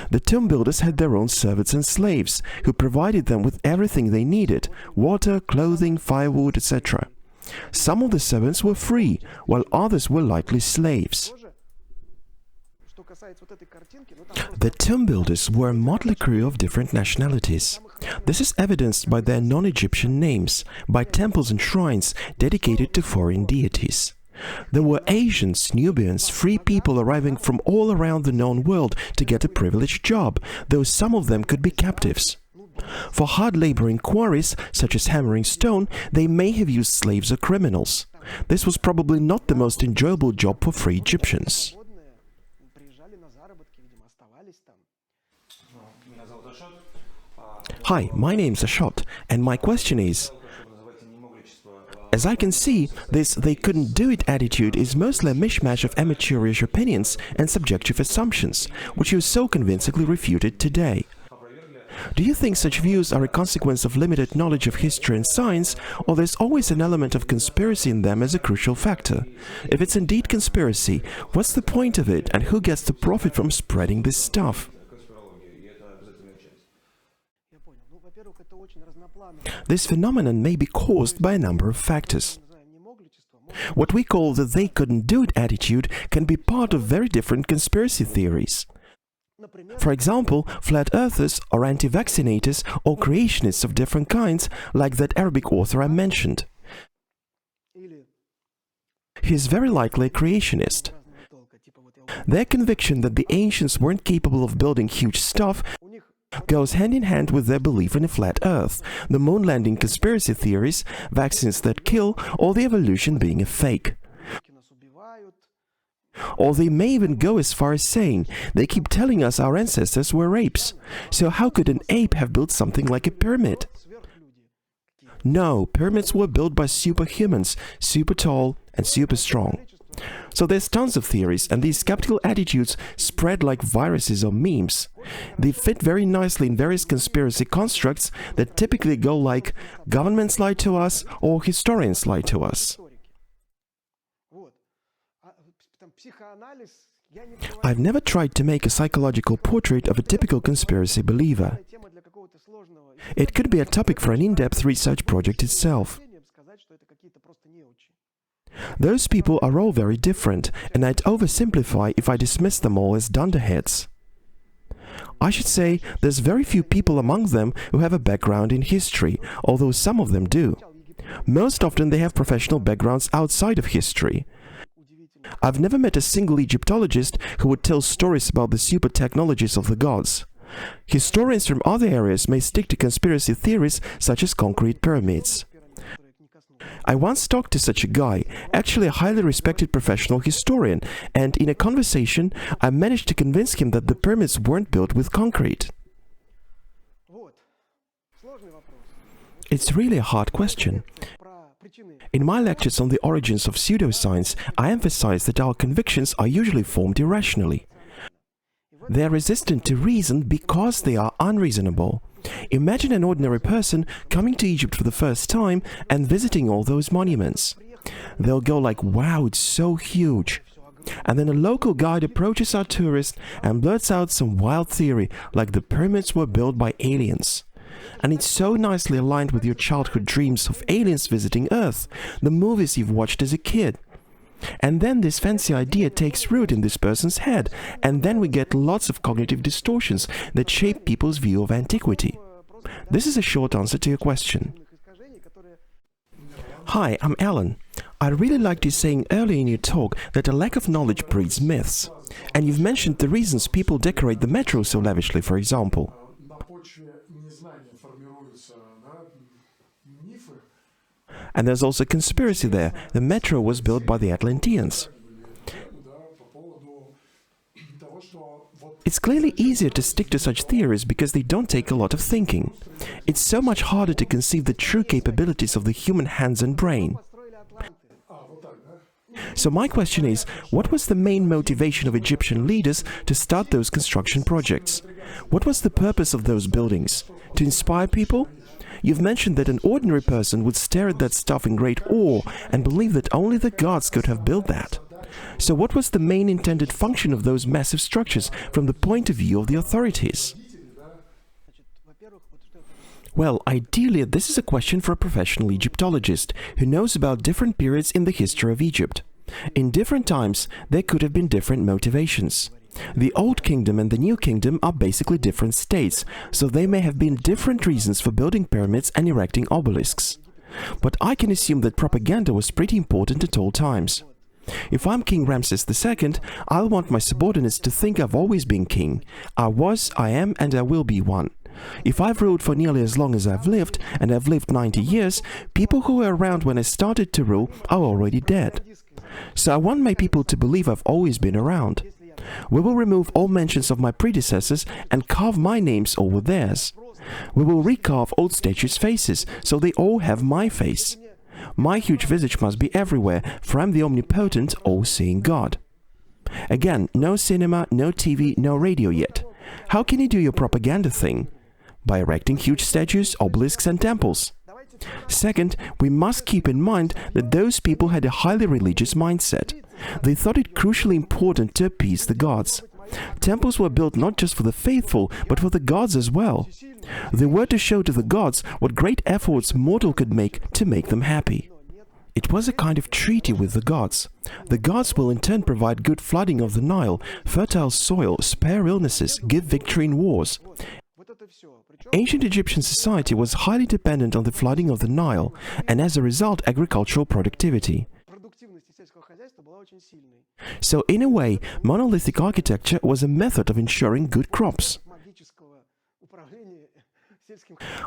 The tomb builders had their own servants and slaves, who provided them with everything they needed: water, clothing, firewood, etc. Some of the servants were free, while others were likely slaves. The tomb builders were a motley crew of different nationalities. This is evidenced by their non-Egyptian names, by temples and shrines dedicated to foreign deities. There were Asians, Nubians, free people arriving from all around the known world to get a privileged job, though some of them could be captives. For hard labor in quarries, such as hammering stone, they may have used slaves or criminals. This was probably not the most enjoyable job for free Egyptians. Hi, my name's Ashot, and my question is, as I can see, this "they couldn't do it" attitude is mostly a mishmash of amateurish opinions and subjective assumptions, which you so convincingly refuted today. Do you think such views are a consequence of limited knowledge of history and science, or there's always an element of conspiracy in them as a crucial factor? If it's indeed conspiracy, what's the point of it, and who gets to profit from spreading this stuff? This phenomenon may be caused by a number of factors. What we call the "they couldn't do it" attitude can be part of very different conspiracy theories. For example, flat earthers or anti-vaccinators or creationists of different kinds, like that Arabic author I mentioned. He's very likely a creationist. Their conviction that the ancients weren't capable of building huge stuff goes hand in hand with their belief in a flat Earth, the moon landing conspiracy theories, vaccines that kill, or the evolution being a fake. Or they may even go as far as saying, they keep telling us our ancestors were apes, so how could an ape have built something like a pyramid? No, pyramids were built by superhumans, super tall and super strong. So there's tons of theories, and these skeptical attitudes spread like viruses or memes. They fit very nicely in various conspiracy constructs that typically go like "governments lie to us" or "historians lie to us." I've never tried to make a psychological portrait of a typical conspiracy believer. It could be a topic for an in-depth research project itself. Those people are all very different, and I'd oversimplify if I dismiss them all as dunderheads. I should say there's very few people among them who have a background in history, although some of them do. Most often they have professional backgrounds outside of history. I've never met a single Egyptologist who would tell stories about the super technologies of the gods. Historians from other areas may stick to conspiracy theories such as concrete pyramids. I once talked to such a guy, actually a highly respected professional historian, and in a conversation, I managed to convince him that the pyramids weren't built with concrete. It's really a hard question. In my lectures on the origins of pseudoscience, I emphasize that our convictions are usually formed irrationally. They are resistant to reason because they are unreasonable. Imagine an ordinary person coming to Egypt for the first time and visiting all those monuments. They'll go like, "Wow, it's so huge." And then a local guide approaches our tourist and blurts out some wild theory like the pyramids were built by aliens. And it's so nicely aligned with your childhood dreams of aliens visiting Earth, the movies you've watched as a kid. And then this fancy idea takes root in this person's head, and then we get lots of cognitive distortions that shape people's view of antiquity. This is a short answer to your question. Hi, I'm Alan. I really liked you saying earlier in your talk that a lack of knowledge breeds myths. And you've mentioned the reasons people decorate the metro so lavishly, for example. And there's also conspiracy there. The metro was built by the Atlanteans. It's clearly easier to stick to such theories because they don't take a lot of thinking. It's so much harder to conceive the true capabilities of the human hands and brain. So my question is, what was the main motivation of Egyptian leaders to start those construction projects? What was the purpose of those buildings? To inspire people? You've mentioned that an ordinary person would stare at that stuff in great awe and believe that only the gods could have built that. So what was the main intended function of those massive structures from the point of view of the authorities? Well, ideally, this is a question for a professional Egyptologist who knows about different periods in the history of Egypt. In different times, there could have been different motivations. The Old Kingdom and the New Kingdom are basically different states, so there may have been different reasons for building pyramids and erecting obelisks. But I can assume that propaganda was pretty important at all times. If I'm King Ramses II, I'll want my subordinates to think I've always been king. I was, I am, and I will be one. If I've ruled for nearly as long as I've lived, and I've lived 90 years, people who were around when I started to rule are already dead. So I want my people to believe I've always been around. We will remove all mentions of my predecessors and carve my names over theirs. We will recarve old statues' faces, so they all have my face. My huge visage must be everywhere, for I'm the omnipotent, all-seeing God. Again, no cinema, no TV, no radio yet. How can you do your propaganda thing? By erecting huge statues, obelisks and temples. Second, we must keep in mind that those people had a highly religious mindset. They thought it crucially important to appease the gods. Temples were built not just for the faithful, but for the gods as well. They were to show to the gods what great efforts mortal could make to make them happy. It was a kind of treaty with the gods. The gods will in turn provide good flooding of the Nile, fertile soil, spare illnesses, give victory in wars. Ancient Egyptian society was highly dependent on the flooding of the Nile, and as a result, agricultural productivity. So in a way, monolithic architecture was a method of ensuring good crops.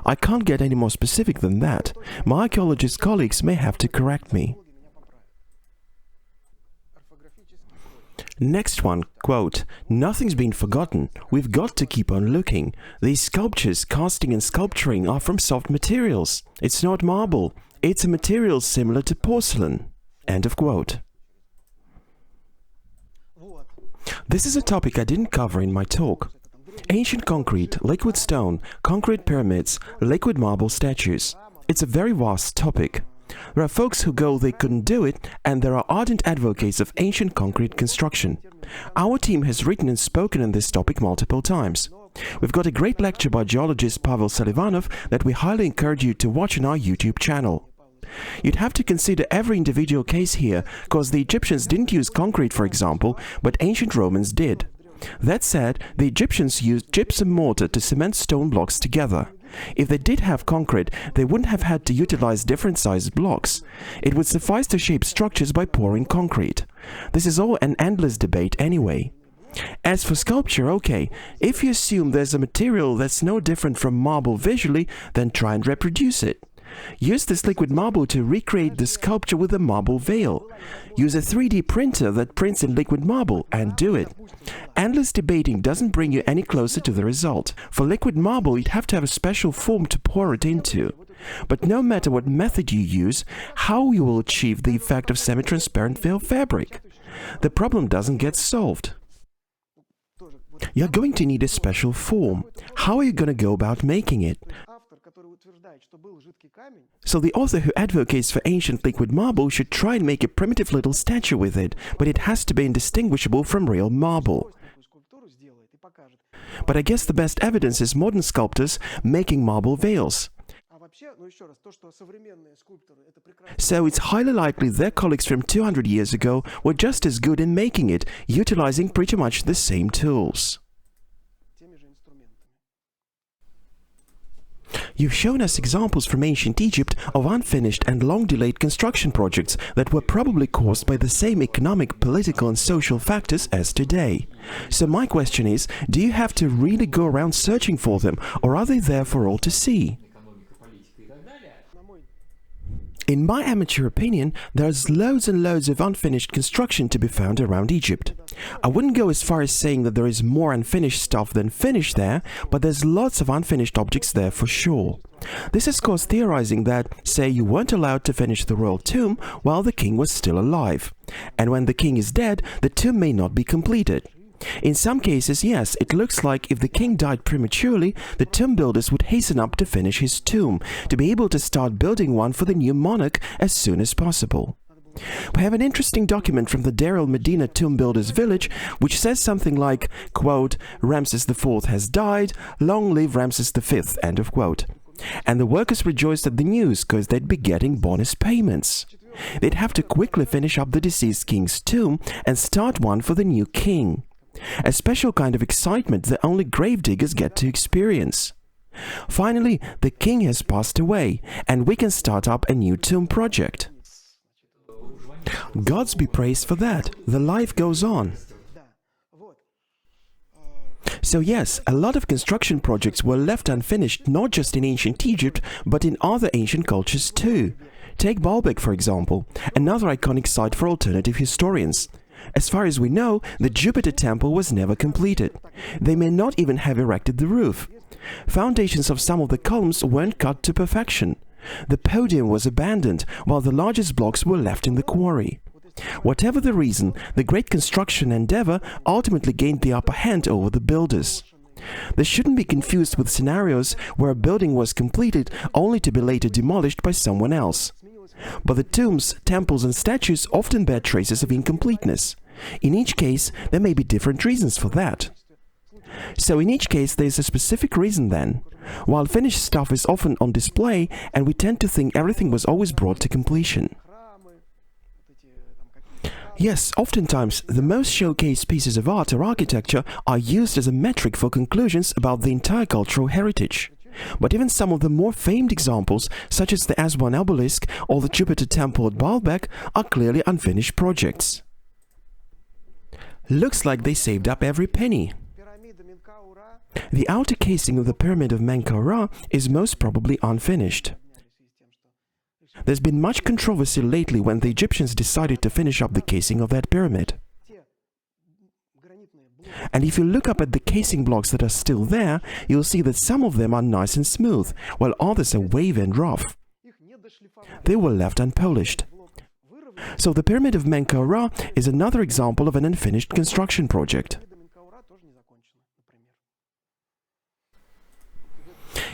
I can't get any more specific than that. My archaeologist colleagues may have to correct me. Next one, quote, "Nothing's been forgotten. We've got to keep on looking. These sculptures, casting and sculpturing are from soft materials. It's not marble. It's a material similar to porcelain." End of quote. This is a topic I didn't cover in my talk. Ancient concrete, liquid stone, concrete pyramids, liquid marble statues. It's a very vast topic. There are folks who go they couldn't do it, and there are ardent advocates of ancient concrete construction. Our team has written and spoken on this topic multiple times. We've got a great lecture by geologist Pavel Selivanov that we highly encourage you to watch on our YouTube channel. You'd have to consider every individual case here, because the Egyptians didn't use concrete, for example, but ancient Romans did. That said, the Egyptians used gypsum mortar to cement stone blocks together. If they did have concrete, they wouldn't have had to utilize different sized blocks. It would suffice to shape structures by pouring concrete. This is all an endless debate anyway. As for sculpture, okay, if you assume there's a material that's no different from marble visually, then try and reproduce it. Use this liquid marble to recreate the sculpture with a marble veil. Use a 3D printer that prints in liquid marble and do it. Endless debating doesn't bring you any closer to the result. For liquid marble, you'd have to have a special form to pour it into. But no matter what method you use, how you will achieve the effect of semi-transparent veil fabric? The problem doesn't get solved. You're going to need a special form. How are you going to go about making it? So the author who advocates for ancient liquid marble should try and make a primitive little statue with it, but it has to be indistinguishable from real marble. But I guess the best evidence is modern sculptors making marble veils. So it's highly likely their colleagues from 200 years ago were just as good in making it, utilizing pretty much the same tools. You've shown us examples from ancient Egypt of unfinished and long-delayed construction projects that were probably caused by the same economic, political and social factors as today. So my question is, do you have to really go around searching for them, or are they there for all to see? In my amateur opinion, there's loads and loads of unfinished construction to be found around Egypt. I wouldn't go as far as saying that there is more unfinished stuff than finished there, but there's lots of unfinished objects there for sure. This has caused theorizing that, say, you weren't allowed to finish the royal tomb while the king was still alive. And when the king is dead, the tomb may not be completed. In some cases, yes, it looks like if the king died prematurely, the tomb builders would hasten up to finish his tomb, to be able to start building one for the new monarch as soon as possible. We have an interesting document from the Deir el-Medina tomb builders village, which says something like, quote, "Ramses IV has died, long live Ramses V," end of quote. And the workers rejoiced at the news because they'd be getting bonus payments. They'd have to quickly finish up the deceased king's tomb and start one for the new king. A special kind of excitement that only gravediggers get to experience. Finally, the king has passed away, and we can start up a new tomb project. Gods be praised for that. The life goes on. So yes, a lot of construction projects were left unfinished not just in ancient Egypt, but in other ancient cultures too. Take Baalbek, for example, another iconic site for alternative historians. As far as we know, the Jupiter temple was never completed. They may not even have erected the roof. Foundations of some of the columns weren't cut to perfection. The podium was abandoned, while the largest blocks were left in the quarry. Whatever the reason, the great construction endeavor ultimately gained the upper hand over the builders. This shouldn't be confused with scenarios where a building was completed only to be later demolished by someone else. But the tombs, temples and statues often bear traces of incompleteness. In each case, there may be different reasons for that. So in each case, there is a specific reason then. While finished stuff is often on display, and we tend to think everything was always brought to completion. Yes, oftentimes, the most showcased pieces of art or architecture are used as a metric for conclusions about the entire cultural heritage. But even some of the more famed examples, such as the Aswan obelisk or the Jupiter temple at Baalbek, are clearly unfinished projects. Looks like they saved up every penny. The outer casing of the pyramid of Menkaure is most probably unfinished. There's been much controversy lately when the Egyptians decided to finish up the casing of that pyramid. And if you look up at the casing blocks that are still there, you'll see that some of them are nice and smooth, while others are wavy and rough. They were left unpolished. So the Pyramid of Menkaure is another example of an unfinished construction project.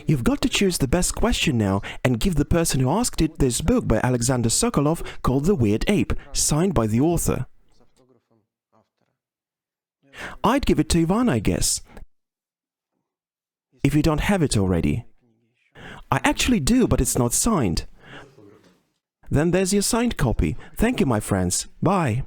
You've got to choose the best question now and give the person who asked it this book by Alexander Sokolov called The Weird Ape, signed by the author. I'd give it to Ivan, I guess, if you don't have it already. I actually do, but it's not signed. Then there's your signed copy. Thank you, my friends. Bye.